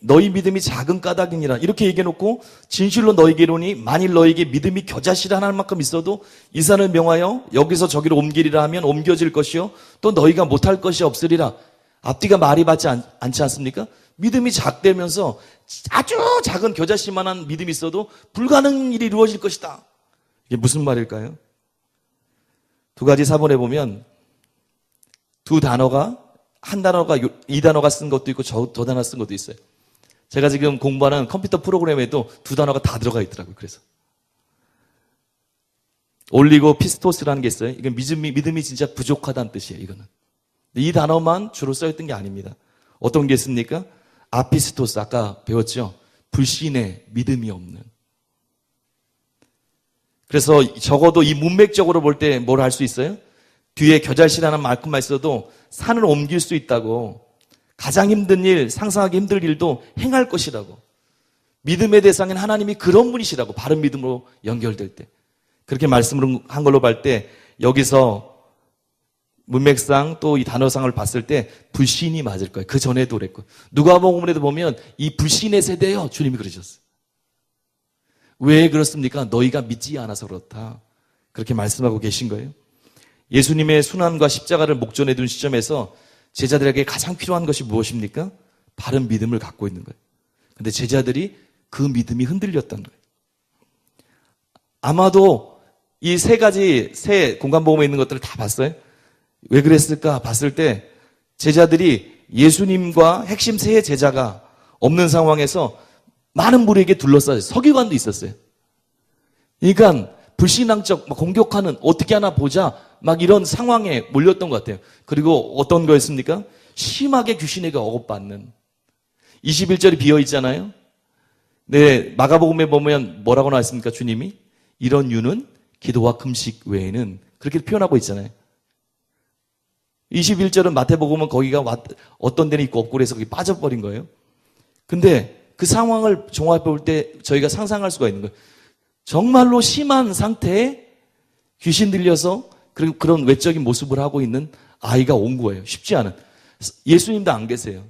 너희 믿음이 작은 까닭이니라. 이렇게 얘기해놓고 진실로 너희에게 이르노니 만일 너희에게 믿음이 겨자씨를 하나만큼 있어도 이 산을 명하여 여기서 저기로 옮기리라 하면 옮겨질 것이요 또 너희가 못할 것이 없으리라. 앞뒤가 말이 맞지 않지 않습니까? 믿음이 작다면서 아주 작은 겨자씨만한 믿음이 있어도 불가능한 일이 이루어질 것이다. 이게 무슨 말일까요? 두 가지 사본에 보면 두 단어가 한 단어가 이 단어가 쓴 것도 있고 저 단어 쓴 것도 있어요. 제가 지금 공부하는 컴퓨터 프로그램에도 두 단어가 다 들어가 있더라고요. 그래서 올리고 피스토스라는 게 있어요. 이건 믿음이 진짜 부족하다는 뜻이에요. 이거는 이 단어만 주로 써있던 게 아닙니다. 어떤 게 있습니까? 아피스토스 아까 배웠죠. 불신의 믿음이 없는. 그래서 적어도 이 문맥적으로 볼 때 뭘 할 수 있어요? 뒤에 겨자씨라는 말씀만 있어도 산을 옮길 수 있다고. 가장 힘든 일, 상상하기 힘들 일도 행할 것이라고. 믿음의 대상인 하나님이 그런 분이시라고. 바른 믿음으로 연결될 때. 그렇게 말씀을 한 걸로 볼 때 여기서 문맥상 또 이 단어상을 봤을 때 불신이 맞을 거예요. 그 전에도 그랬고. 누가복음에도 보면 이 불신의 세대요. 주님이 그러셨어요. 왜 그렇습니까? 너희가 믿지 않아서 그렇다. 그렇게 말씀하고 계신 거예요. 예수님의 순환과 십자가를 목전에 둔 시점에서 제자들에게 가장 필요한 것이 무엇입니까? 바른 믿음을 갖고 있는 거예요. 근데 제자들이 그 믿음이 흔들렸다는 거예요. 아마도 이 세 공간복음에 있는 것들을 다 봤어요? 왜 그랬을까 봤을 때 제자들이 예수님과 핵심 세 제자가 없는 상황에서 많은 무리에게 둘러싸여 서기관도 있었어요. 그러니까 불신앙적 공격하는 어떻게 하나 보자 막 이런 상황에 몰렸던 것 같아요. 그리고 어떤 거였습니까? 심하게 귀신에게 억압받는 21절이 비어있잖아요. 네, 마가복음에 보면 뭐라고 나왔습니까? 주님이 이런 유는 기도와 금식 외에는 그렇게 표현하고 있잖아요. 21절은 마태복음은 거기가 어떤 데는 있고 없고 그래서 거기 빠져버린 거예요. 근데 그 상황을 종합해 볼 때 저희가 상상할 수가 있는 거예요. 정말로 심한 상태에 귀신 들려서 그런 외적인 모습을 하고 있는 아이가 온 거예요. 쉽지 않은. 예수님도 안 계세요.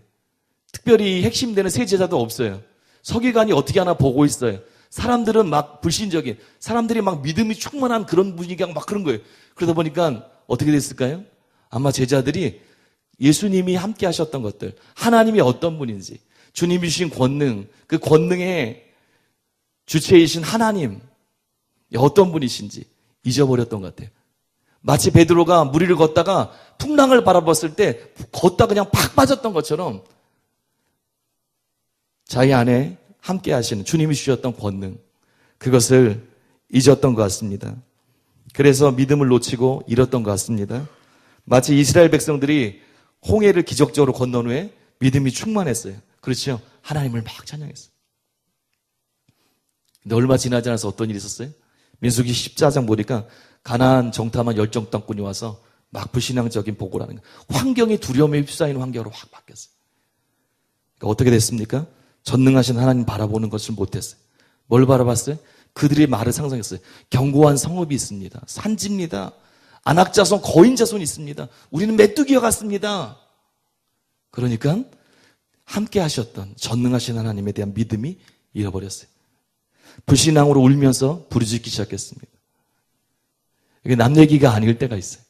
특별히 핵심되는 세 제자도 없어요. 서기관이 어떻게 하나 보고 있어요. 사람들은 막 불신적인, 사람들이 막 믿음이 충만한 그런 분위기가 막 그런 거예요. 그러다 보니까 어떻게 됐을까요? 아마 제자들이 예수님이 함께 하셨던 것들, 하나님이 어떤 분인지, 주님이 주신 권능, 그 권능의 주체이신 하나님, 어떤 분이신지 잊어버렸던 것 같아요. 마치 베드로가 무리를 걷다가 풍랑을 바라봤을 때 걷다 그냥 팍 빠졌던 것처럼 자기 안에 함께 하시는 주님이 주셨던 권능, 그것을 잊었던 것 같습니다. 그래서 믿음을 놓치고 잃었던 것 같습니다. 마치 이스라엘 백성들이 홍해를 기적적으로 건넌 후에 믿음이 충만했어요. 그렇죠? 하나님을 막 찬양했어요. 근데 얼마 지나지 않아서 어떤 일이 있었어요? 민수기 14장 보니까 가나안 정탐한 열정 땅꾼이 와서 막 불신앙적인 보고를 하는 거예요. 환경이 두려움에 휩싸이는 환경으로 확 바뀌었어요. 그러니까 어떻게 됐습니까? 전능하신 하나님 바라보는 것을 못했어요. 뭘 바라봤어요? 그들의 말을 상상했어요. 견고한 성읍이 있습니다. 산지입니다. 안악자손, 거인자손이 있습니다. 우리는 메뚜기와 같습니다. 그러니까 함께 하셨던 전능하신 하나님에 대한 믿음이 잃어버렸어요. 불신앙으로 울면서 부르짖기 시작했습니다. 이게 남 얘기가 아닐 때가 있어요.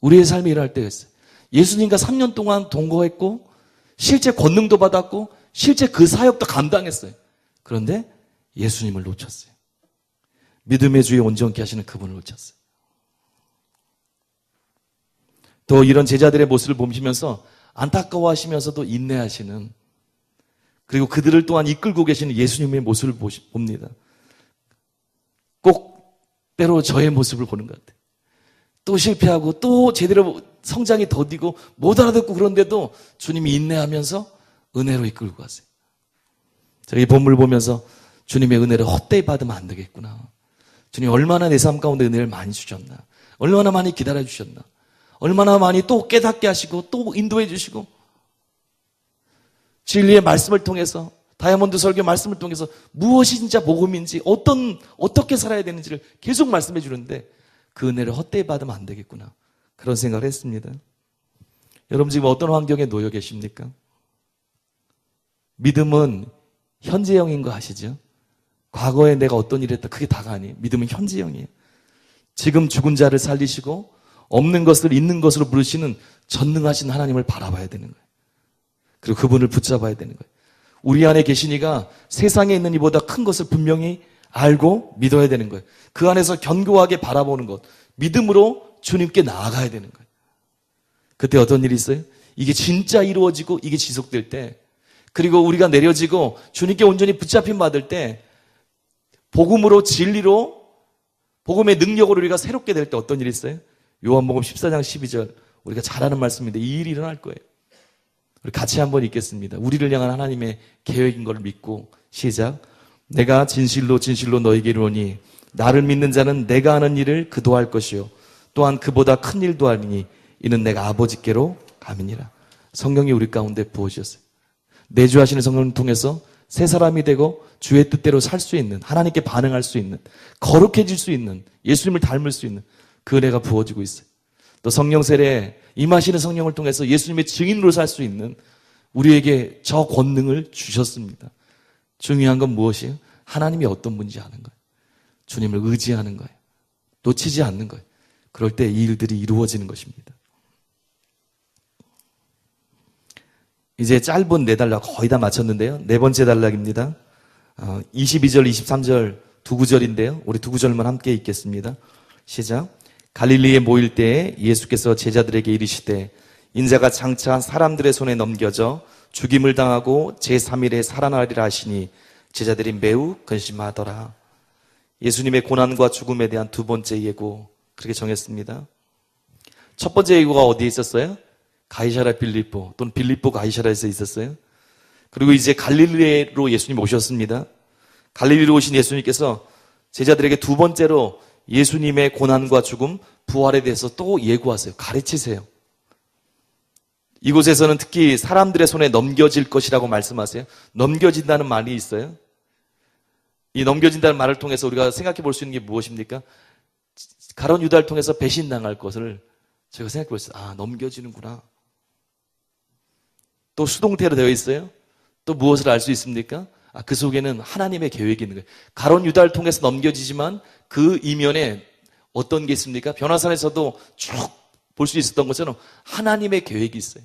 우리의 삶이 이럴 때가 있어요. 예수님과 3년 동안 동거했고 실제 권능도 받았고 실제 그 사역도 감당했어요. 그런데 예수님을 놓쳤어요. 믿음의 주에 온전케 하시는 그분을 놓쳤어요. 또 이런 제자들의 모습을 보시면서 안타까워하시면서도 인내하시는, 그리고 그들을 또한 이끌고 계시는 예수님의 모습을 봅니다. 꼭 때로 저의 모습을 보는 것 같아요. 또 실패하고 또 제대로 성장이 더디고 못 알아듣고 그런데도 주님이 인내하면서 은혜로 이끌고 가세요. 제가 이 본문을 보면서 주님의 은혜를 헛되이 받으면 안 되겠구나. 주님 얼마나 내 삶 가운데 은혜를 많이 주셨나. 얼마나 많이 기다려주셨나. 얼마나 많이 또 깨닫게 하시고 또 인도해 주시고 진리의 말씀을 통해서 다이아몬드 설교 말씀을 통해서 무엇이 진짜 복음인지 어떻게 살아야 되는지를 계속 말씀해 주는데 그 은혜를 헛되이 받으면 안 되겠구나. 그런 생각을 했습니다. 여러분 지금 어떤 환경에 놓여 계십니까? 믿음은 현재형인 거 아시죠? 과거에 내가 어떤 일을 했다 그게 다가 아니에요. 믿음은 현재형이에요. 지금 죽은 자를 살리시고 없는 것을 있는 것으로 부르시는 전능하신 하나님을 바라봐야 되는 거예요. 그리고 그분을 붙잡아야 되는 거예요. 우리 안에 계시니가 세상에 있는 이보다 큰 것을 분명히 알고 믿어야 되는 거예요. 그 안에서 견고하게 바라보는 것, 믿음으로 주님께 나아가야 되는 거예요. 그때 어떤 일이 있어요? 이게 진짜 이루어지고 이게 지속될 때, 그리고 우리가 내려지고 주님께 온전히 붙잡힘 받을 때 복음으로 진리로 복음의 능력으로 우리가 새롭게 될 때 어떤 일이 있어요? 요한복음 14장 12절 우리가 잘 아는 말씀인데 이 일이 일어날 거예요. 우리 같이 한번 읽겠습니다. 우리를 향한 하나님의 계획인 걸 믿고 시작. 내가 진실로 진실로 너에게 이르노니 나를 믿는 자는 내가 하는 일을 그도 할 것이요 또한 그보다 큰 일도 하리니 이는 내가 아버지께로 감이니라. 성령이 우리 가운데 부어주셨어요. 내주하시는 성령을 통해서 새 사람이 되고 주의 뜻대로 살 수 있는, 하나님께 반응할 수 있는, 거룩해질 수 있는, 예수님을 닮을 수 있는 그 은혜가 부어지고 있어요. 또 성령 세례에 임하시는 성령을 통해서 예수님의 증인으로 살 수 있는 우리에게 저 권능을 주셨습니다. 중요한 건 무엇이에요? 하나님이 어떤 분인지 아는 거예요. 주님을 의지하는 거예요. 놓치지 않는 거예요. 그럴 때 이 일들이 이루어지는 것입니다. 이제 짧은 네 단락 거의 다 마쳤는데요. 네 번째 단락입니다. 22절, 23절 두 구절인데요. 우리 두 구절만 함께 읽겠습니다. 시작. 갈릴리에 모일 때에 예수께서 제자들에게 이르시되 인자가 장차 사람들의 손에 넘겨져 죽임을 당하고 제3일에 살아나리라 하시니 제자들이 매우 근심하더라. 예수님의 고난과 죽음에 대한 두 번째 예고 그렇게 정했습니다. 첫 번째 예고가 어디에 있었어요? 가이사랴 빌립보 또는 빌립보 가이사랴에서 있었어요. 그리고 이제 갈릴리로 예수님 오셨습니다. 갈릴리로 오신 예수님께서 제자들에게 두 번째로 예수님의 고난과 죽음, 부활에 대해서 또 예고하세요. 가르치세요. 이곳에서는 특히 사람들의 손에 넘겨질 것이라고 말씀하세요. 넘겨진다는 말이 있어요. 이 넘겨진다는 말을 통해서 우리가 생각해 볼 수 있는 게 무엇입니까? 가룟 유다를 통해서 배신당할 것을 제가 생각해 볼 수 있어요. 아, 넘겨지는구나. 또 수동태로 되어 있어요. 또 무엇을 알 수 있습니까? 아, 그 속에는 하나님의 계획이 있는 거예요. 가룟 유다를 통해서 넘겨지지만 그 이면에 어떤 게 있습니까? 변화산에서도 쭉 볼 수 있었던 것처럼 하나님의 계획이 있어요.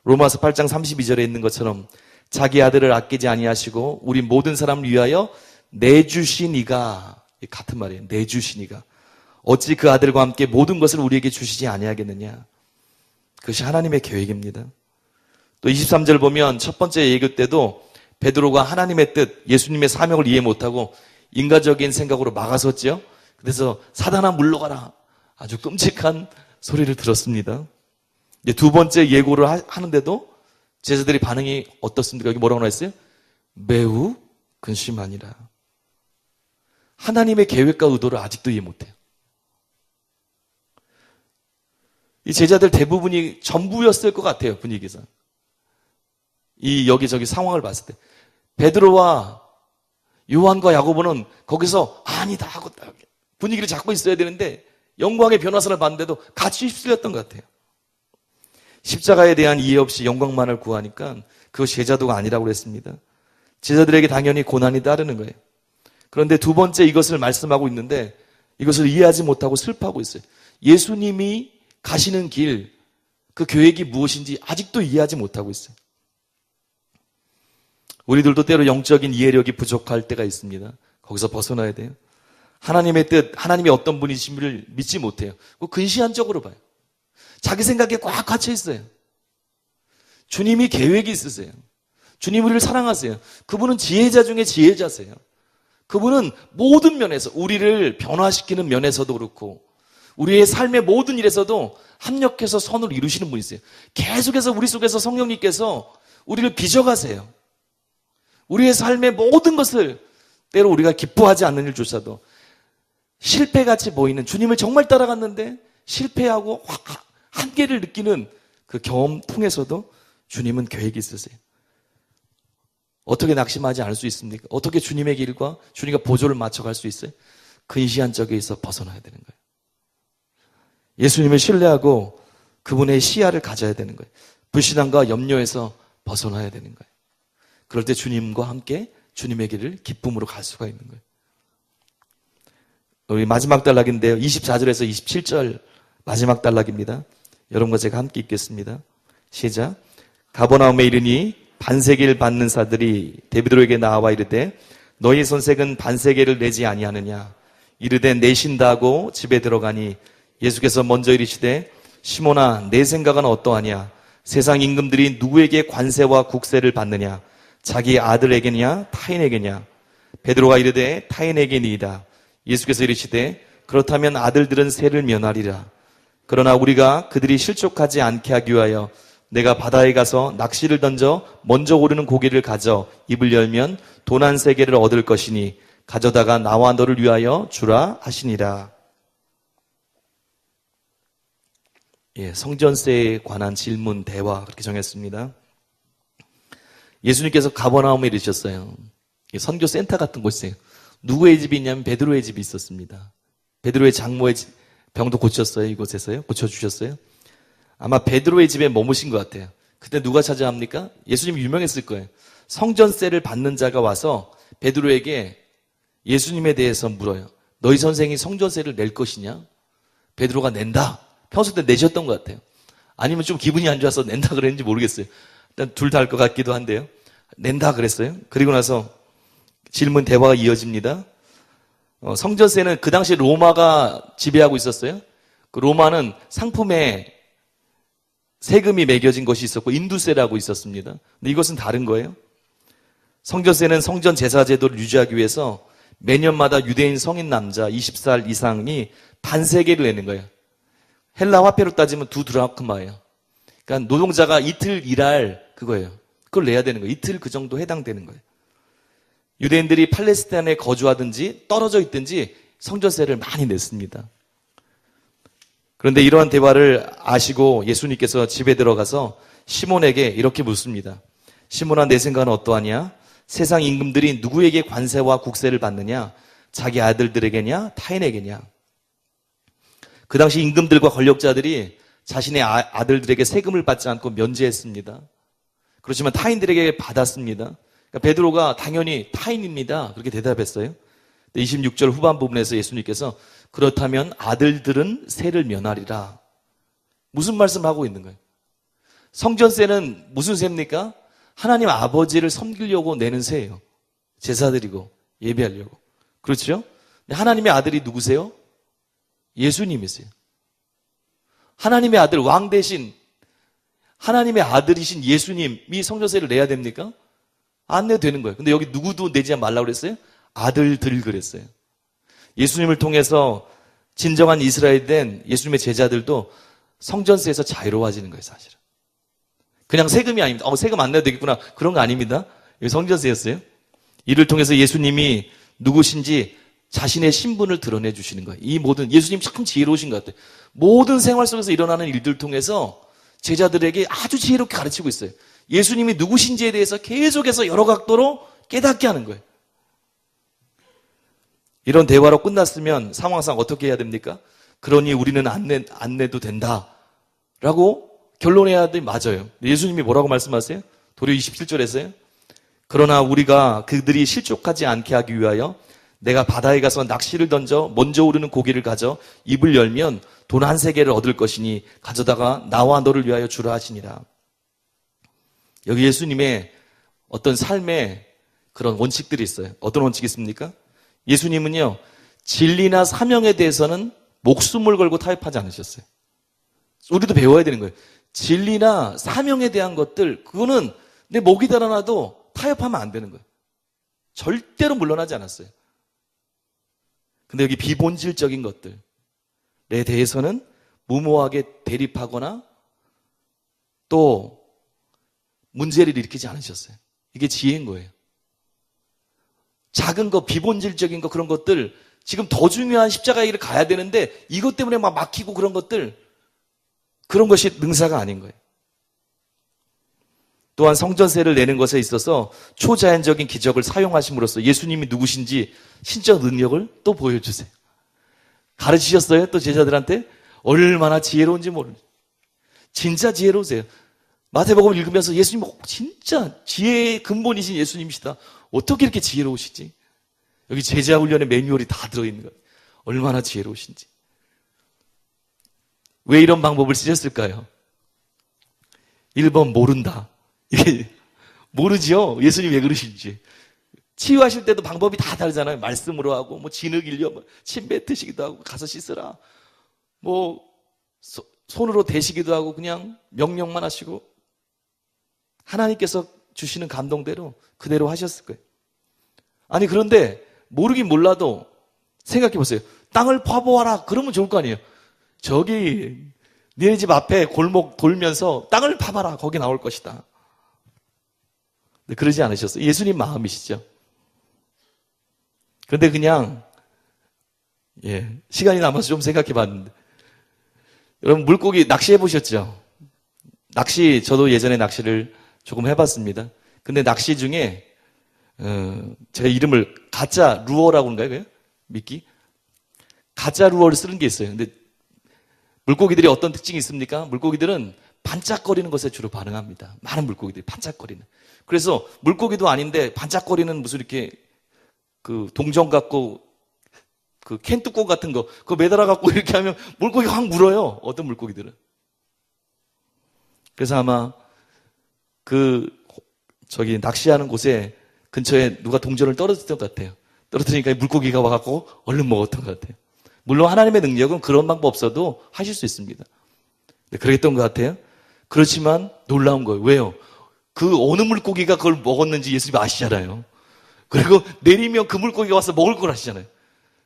로마서 8장 32절에 있는 것처럼 자기 아들을 아끼지 아니하시고 우리 모든 사람을 위하여 내주시니가, 같은 말이에요. 내주시니가 어찌 그 아들과 함께 모든 것을 우리에게 주시지 아니하겠느냐. 그것이 하나님의 계획입니다. 또 23절 보면 첫 번째 예교 때도 베드로가 하나님의 뜻, 예수님의 사명을 이해 못하고 인간적인 생각으로 막아섰죠. 그래서 사단아 물러가라. 아주 끔찍한 소리를 들었습니다. 이제 두 번째 예고를 하는데도 제자들의 반응이 어떻습니까? 여기 뭐라고 나왔어요? 매우 근심하니라. 하나님의 계획과 의도를 아직도 이해 못해요. 이 제자들 대부분이 전부였을 것 같아요, 분위기상. 이 여기저기 상황을 봤을 때. 베드로와 요한과 야고보는 거기서 아니다 하고 분위기를 잡고 있어야 되는데 영광의 변화선을 봤는데도 같이 휩쓸렸던 것 같아요. 십자가에 대한 이해 없이 영광만을 구하니까 그것이 제자도가 아니라고 그랬습니다. 제자들에게 당연히 고난이 따르는 거예요. 그런데 두 번째 이것을 말씀하고 있는데 이것을 이해하지 못하고 슬퍼하고 있어요. 예수님이 가시는 길, 그 계획이 무엇인지 아직도 이해하지 못하고 있어요. 우리들도 때로 영적인 이해력이 부족할 때가 있습니다. 거기서 벗어나야 돼요. 하나님의 뜻, 하나님이 어떤 분이신지를 믿지 못해요. 근시안적으로 봐요. 자기 생각에 꽉 갇혀 있어요. 주님이 계획이 있으세요. 주님 우리를 사랑하세요. 그분은 지혜자 중에 지혜자세요. 그분은 모든 면에서 우리를 변화시키는 면에서도 그렇고 우리의 삶의 모든 일에서도 합력해서 선을 이루시는 분이세요. 계속해서 우리 속에서 성령님께서 우리를 빚어가세요. 우리의 삶의 모든 것을 때로 우리가 기뻐하지 않는 일조차도 실패같이 보이는, 주님을 정말 따라갔는데 실패하고 한계를 느끼는 그 경험 통해서도 주님은 계획이 있으세요. 어떻게 낙심하지 않을 수 있습니까? 어떻게 주님의 길과 주님과 보조를 맞춰갈 수 있어요? 근시한 적에서 벗어나야 되는 거예요. 예수님을 신뢰하고 그분의 시야를 가져야 되는 거예요. 불신앙과 염려에서 벗어나야 되는 거예요. 그럴 때 주님과 함께 주님의 길을 기쁨으로 갈 수가 있는 거예요. 우리 마지막 단락인데요. 24절에서 27절 마지막 단락입니다. 여러분과 제가 함께 읽겠습니다. 시작. 가버나움에 이르니 반세계를 받는 사들이 베드로에게 나와 이르되 너희 선생은 반세계를 내지 아니하느냐. 이르되 내신다 하고 집에 들어가니 예수께서 먼저 이르시되 시몬아 내 생각은 어떠하냐. 세상 임금들이 누구에게 관세와 국세를 받느냐. 자기 아들에게냐 타인에게냐. 베드로가 이르되 타인에게니이다. 예수께서 이르시되 그렇다면 아들들은 세를 면하리라. 그러나 우리가 그들이 실족하지 않게 하기 위하여 내가 바다에 가서 낚시를 던져 먼저 오르는 고기를 가져 입을 열면 돈 한 세계를 얻을 것이니 가져다가 나와 너를 위하여 주라 하시니라. 예, 성전세에 관한 질문, 대화 그렇게 정했습니다. 예수님께서 가버나움에 이르셨어요. 선교 센터 같은 곳이에요. 누구의 집이 있냐면 베드로의 집이 있었습니다. 베드로의 장모의 병도 고쳤어요. 이곳에서요. 고쳐주셨어요. 아마 베드로의 집에 머무신 것 같아요. 그때 누가 찾아합니까? 예수님이 유명했을 거예요. 성전세를 받는 자가 와서 베드로에게 예수님에 대해서 물어요. 너희 선생이 성전세를 낼 것이냐? 베드로가 낸다. 평소 때 내셨던 것 같아요. 아니면 좀 기분이 안 좋아서 낸다 그랬는지 모르겠어요. 일단 둘 다 할 것 같기도 한데요. 낸다 그랬어요. 그리고 나서 질문 대화가 이어집니다. 성전세는 그 당시 로마가 지배하고 있었어요. 그 로마는 상품에 세금이 매겨진 것이 있었고 인두세라고 있었습니다. 근데 이것은 다른 거예요. 성전세는 성전 제사 제도를 유지하기 위해서 매년마다 유대인 성인 남자 20살 이상이 반세계를 내는 거예요. 헬라 화폐로 따지면 2드라크마예요. 그러니까 노동자가 이틀 일할 그거예요. 그걸 내야 되는 거예요. 이틀 그 정도 해당되는 거예요. 유대인들이 팔레스타인에 거주하든지 떨어져 있든지 성전세를 많이 냈습니다. 그런데 이러한 대화를 아시고 예수님께서 집에 들어가서 시몬에게 이렇게 묻습니다. 시몬아 내 생각은 어떠하냐? 세상 임금들이 누구에게 관세와 국세를 받느냐? 자기 아들들에게냐? 타인에게냐? 그 당시 임금들과 권력자들이 자신의 아들들에게 세금을 받지 않고 면제했습니다. 그렇지만 타인들에게 받았습니다. 그러니까 베드로가 당연히 타인입니다. 그렇게 대답했어요. 26절 후반 부분에서 예수님께서 그렇다면 아들들은 세를 면하리라. 무슨 말씀을 하고 있는 거예요? 성전세는 무슨 세입니까? 하나님 아버지를 섬기려고 내는 세예요. 제사드리고 예배하려고. 그렇죠? 근데 하나님의 아들이 누구세요? 예수님이세요. 하나님의 아들, 왕 대신 하나님의 아들이신 예수님이 성전세를 내야 됩니까? 안 내도 되는 거예요. 근데 여기 누구도 내지 말라고 그랬어요? 아들들 그랬어요. 예수님을 통해서 진정한 이스라엘 된 예수님의 제자들도 성전세에서 자유로워지는 거예요, 사실은. 그냥 세금이 아닙니다. 세금 안 내도 되겠구나. 그런 거 아닙니다. 여기 성전세였어요. 이를 통해서 예수님이 누구신지 자신의 신분을 드러내 주시는 거예요. 이 모든, 예수님 참 지혜로우신 것 같아요. 모든 생활 속에서 일어나는 일들 통해서 제자들에게 아주 지혜롭게 가르치고 있어요. 예수님이 누구신지에 대해서 계속해서 여러 각도로 깨닫게 하는 거예요. 이런 대화로 끝났으면 상황상 어떻게 해야 됩니까? 그러니 우리는 안 내도 된다. 라고 결론해야 돼. 맞아요. 예수님이 뭐라고 말씀하세요? 도리어 27절에서요. 그러나 우리가 그들이 실족하지 않게 하기 위하여 내가 바다에 가서 낚시를 던져 먼저 오르는 고기를 가져 입을 열면 돈 한 세계를 얻을 것이니 가져다가 나와 너를 위하여 주라 하시니라. 여기 예수님의 어떤 삶의 그런 원칙들이 있어요. 어떤 원칙이 있습니까? 예수님은요, 진리나 사명에 대해서는 목숨을 걸고 타협하지 않으셨어요. 우리도 배워야 되는 거예요. 진리나 사명에 대한 것들, 그거는 내 목이 달아나도 타협하면 안 되는 거예요. 절대로 물러나지 않았어요. 근데 여기 비본질적인 것들, 대해서는 무모하게 대립하거나 또 문제를 일으키지 않으셨어요. 이게 지혜인 거예요. 작은 거, 비본질적인 거, 그런 것들, 지금 더 중요한 십자가의 길을 가야 되는데 이것 때문에 막 막히고 그런 것들, 그런 것이 능사가 아닌 거예요. 또한 성전세를 내는 것에 있어서 초자연적인 기적을 사용하심으로써 예수님이 누구신지 신적 능력을 또 보여주세요. 가르치셨어요? 또 제자들한테? 얼마나 지혜로운지 모르죠. 진짜 지혜로우세요. 마태복음 읽으면서 예수님 진짜 지혜의 근본이신 예수님이시다. 어떻게 이렇게 지혜로우시지? 여기 제자 훈련의 매뉴얼이 다 들어있는 거예요. 얼마나 지혜로우신지. 왜 이런 방법을 쓰셨을까요? 1번 모른다. 이게 모르지요. 예수님 왜 그러신지. 치유하실 때도 방법이 다 다르잖아요. 말씀으로 하고 뭐 진흙일려 침 뱉으시기도 하고 가서 씻으라. 뭐 손으로 대시기도 하고 그냥 명령만 하시고 하나님께서 주시는 감동대로 그대로 하셨을 거예요. 아니 그런데 모르긴 몰라도 생각해 보세요. 땅을 파보아라 그러면 좋을 거 아니에요. 저기 니네 집 앞에 골목 돌면서 땅을 파봐라 거기 나올 것이다. 근데 그러지 않으셨어요. 예수님 마음이시죠. 그런데 그냥 시간이 남아서 좀 생각해 봤는데 여러분 물고기 낚시해 보셨죠? 낚시 저도 예전에 낚시를 조금 해봤습니다. 근데 낚시 중에 제가 이름을 가짜 루어라고 하는가요? 미끼? 가짜 루어를 쓰는 게 있어요. 근데 물고기들이 어떤 특징이 있습니까? 물고기들은 반짝거리는 것에 주로 반응합니다. 많은 물고기들이 반짝거리는. 그래서 물고기도 아닌데 반짝거리는 무슨 이렇게 그 동전 갖고 그 캔 뚜껑 같은 거 그거 매달아 갖고 이렇게 하면 물고기가 확 물어요. 어떤 물고기들은. 그래서 아마 저기 낚시하는 곳에 근처에 누가 동전을 떨어뜨렸던 것 같아요. 떨어뜨리니까 물고기가 와갖고 얼른 먹었던 것 같아요. 물론 하나님의 능력은 그런 방법 없어도 하실 수 있습니다. 그랬던 것 같아요. 그렇지만 놀라운 거예요. 왜요? 그 어느 물고기가 그걸 먹었는지 예수님이 아시잖아요. 그리고 내리면 그 물고기가 와서 먹을 걸 아시잖아요.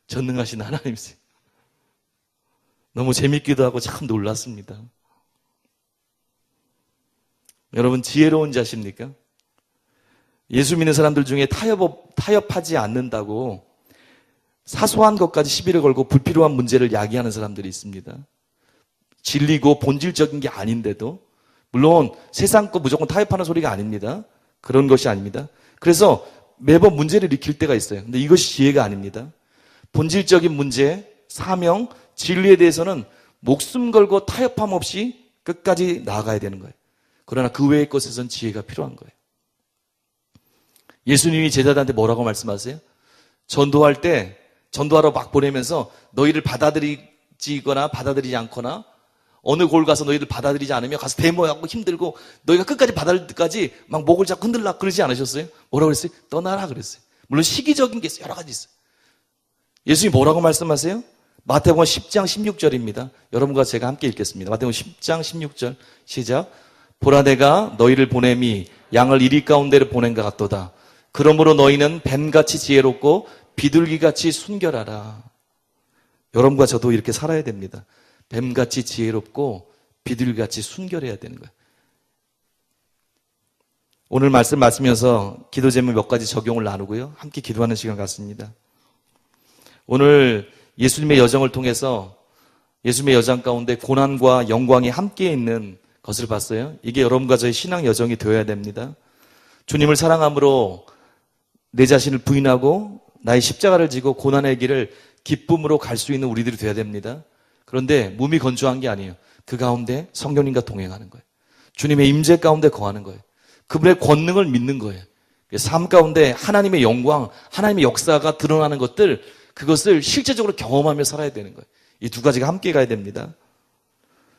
전능하신 하나님이세요. 너무 재밌기도 하고 참 놀랐습니다. 여러분 지혜로운 자십니까? 예수 믿는 사람들 중에 타협하지 않는다고 사소한 것까지 시비를 걸고 불필요한 문제를 야기하는 사람들이 있습니다. 진리고 본질적인 게 아닌데도 물론 세상 거 무조건 타협하는 소리가 아닙니다. 그런 것이 아닙니다. 그래서 매번 문제를 일으킬 때가 있어요. 근데 이것이 지혜가 아닙니다. 본질적인 문제, 사명, 진리에 대해서는 목숨 걸고 타협함 없이 끝까지 나아가야 되는 거예요. 그러나 그 외의 것에선 지혜가 필요한 거예요. 예수님이 제자들한테 뭐라고 말씀하세요? 전도하러 막 보내면서 너희를 받아들이거나 받아들이지 않거나 어느 골 가서 너희들 받아들이지 않으면 가서 데모하고 힘들고 너희가 끝까지 받아들일 때까지 막 목을 잡고 흔들라 그러지 않으셨어요? 뭐라고 그랬어요? 떠나라 그랬어요. 물론 시기적인 게 있어요. 여러 가지 있어요. 예수님이 뭐라고 말씀하세요? 마태복음 10장 16절입니다. 여러분과 제가 함께 읽겠습니다. 마태복음 10장 16절 시작. 보라 내가 너희를 보냄이 양을 이리 가운데로 보낸 것 같도다. 그러므로 너희는 뱀같이 지혜롭고 비둘기같이 순결하라. 여러분과 저도 이렇게 살아야 됩니다. 뱀같이 지혜롭고 비둘기같이 순결해야 되는 거예요. 오늘 말씀 마치면서 기도 제목 몇 가지 적용을 나누고요. 함께 기도하는 시간 갖습니다. 오늘 예수님의 여정을 통해서 예수님의 여정 가운데 고난과 영광이 함께 있는 것을 봤어요. 이게 여러분과 저의 신앙 여정이 되어야 됩니다. 주님을 사랑함으로 내 자신을 부인하고 나의 십자가를 지고 고난의 길을 기쁨으로 갈 수 있는 우리들이 되어야 됩니다. 그런데 몸이 건조한 게 아니에요. 그 가운데 성령님과 동행하는 거예요. 주님의 임재 가운데 거하는 거예요. 그분의 권능을 믿는 거예요. 삶 가운데 하나님의 영광, 하나님의 역사가 드러나는 것들, 그것을 실제적으로 경험하며 살아야 되는 거예요. 이 두 가지가 함께 가야 됩니다.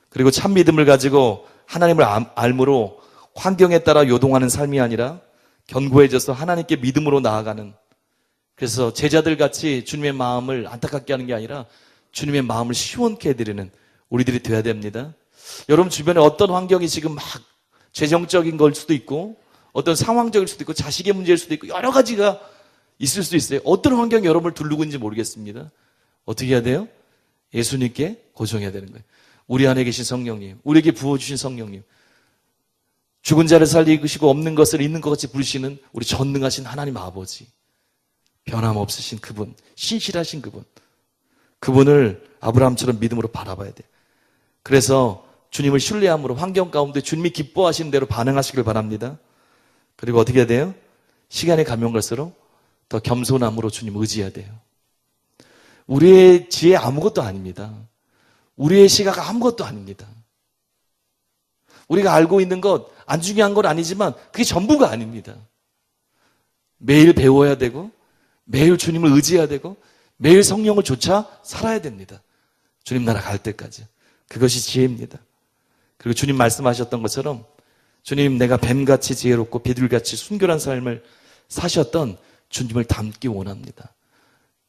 그리고 참 믿음을 가지고 하나님을 알므로 환경에 따라 요동하는 삶이 아니라 견고해져서 하나님께 믿음으로 나아가는, 그래서 제자들 같이 주님의 마음을 안타깝게 하는 게 아니라 주님의 마음을 시원케 해드리는 우리들이 되어야 됩니다. 여러분 주변에 어떤 환경이 지금 막 재정적인 걸 수도 있고 어떤 상황적일 수도 있고 자식의 문제일 수도 있고 여러 가지가 있을 수 있어요. 어떤 환경이 여러분을 두르고 있는지 모르겠습니다. 어떻게 해야 돼요? 예수님께 고정해야 되는 거예요. 우리 안에 계신 성령님, 우리에게 부어주신 성령님, 죽은 자를 살리시고 없는 것을 있는 것 같이 부르시는 우리 전능하신 하나님 아버지, 변함없으신 그분, 신실하신 그분, 그분을 아브라함처럼 믿음으로 바라봐야 돼요. 그래서 주님을 신뢰함으로 환경 가운데 주님이 기뻐하시는 대로 반응하시길 바랍니다. 그리고 어떻게 해야 돼요? 시간이 가면 갈수록 더 겸손함으로 주님 의지해야 돼요. 우리의 지혜 아무것도 아닙니다. 우리의 시각 아무것도 아닙니다. 우리가 알고 있는 것, 안 중요한 건 아니지만 그게 전부가 아닙니다. 매일 배워야 되고, 매일 주님을 의지해야 되고, 매일 성령을 쫓아 살아야 됩니다. 주님 나라 갈 때까지. 그것이 지혜입니다. 그리고 주님 말씀하셨던 것처럼 주님 내가 뱀같이 지혜롭고 비둘기같이 순결한 삶을 사셨던 주님을 닮기 원합니다.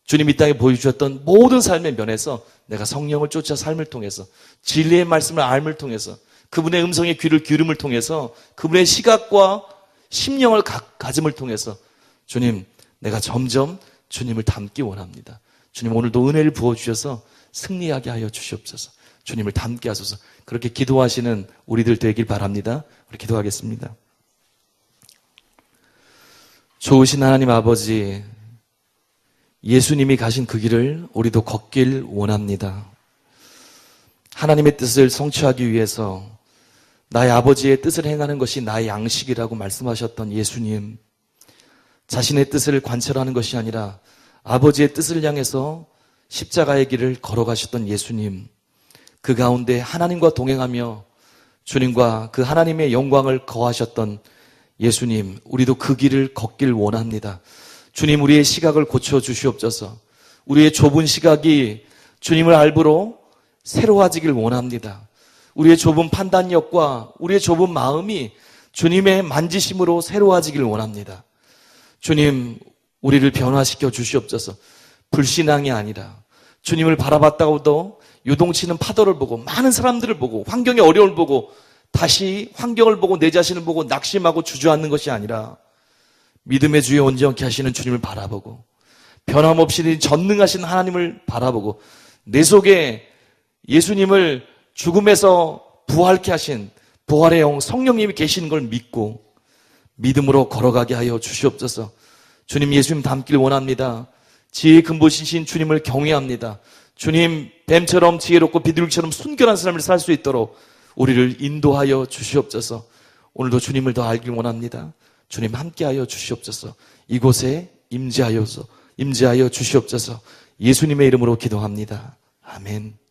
주님 이 땅에 보여주셨던 모든 삶의 면에서 내가 성령을 쫓아 삶을 통해서 진리의 말씀을 알을 통해서 그분의 음성의 귀를 기름을 통해서 그분의 시각과 심령을 가짐을 통해서 주님 내가 점점 주님을 닮기 원합니다. 주님 오늘도 은혜를 부어주셔서 승리하게 하여 주시옵소서. 주님을 닮게 하소서. 그렇게 기도하시는 우리들 되길 바랍니다. 우리 기도하겠습니다. 좋으신 하나님 아버지, 예수님이 가신 그 길을 우리도 걷길 원합니다. 하나님의 뜻을 성취하기 위해서 나의 아버지의 뜻을 행하는 것이 나의 양식이라고 말씀하셨던 예수님, 자신의 뜻을 관철하는 것이 아니라 아버지의 뜻을 향해서 십자가의 길을 걸어가셨던 예수님, 그 가운데 하나님과 동행하며 주님과 그 하나님의 영광을 거하셨던 예수님, 우리도 그 길을 걷길 원합니다. 주님, 우리의 시각을 고쳐주시옵소서. 우리의 좁은 시각이 주님을 알므로 새로워지길 원합니다. 우리의 좁은 판단력과 우리의 좁은 마음이 주님의 만지심으로 새로워지길 원합니다. 주님, 우리를 변화시켜 주시옵소서. 불신앙이 아니라 주님을 바라봤다고도 요동치는 파도를 보고 많은 사람들을 보고 환경의 어려움을 보고 다시 환경을 보고 내 자신을 보고 낙심하고 주저앉는 것이 아니라 믿음의 주에 온전케 하시는 주님을 바라보고 변함없이 전능하신 하나님을 바라보고 내 속에 예수님을 죽음에서 부활케 하신 부활의 영 성령님이 계시는 걸 믿고 믿음으로 걸어가게 하여 주시옵소서. 주님, 예수님 닮길 원합니다. 지혜의 근본이신 주님을 경외합니다. 주님, 뱀처럼 지혜롭고 비둘기처럼 순결한 삶을 살 수 있도록 우리를 인도하여 주시옵소서. 오늘도 주님을 더 알길 원합니다. 주님 함께하여 주시옵소서. 이곳에 임재하여 주시옵소서. 예수님의 이름으로 기도합니다. 아멘.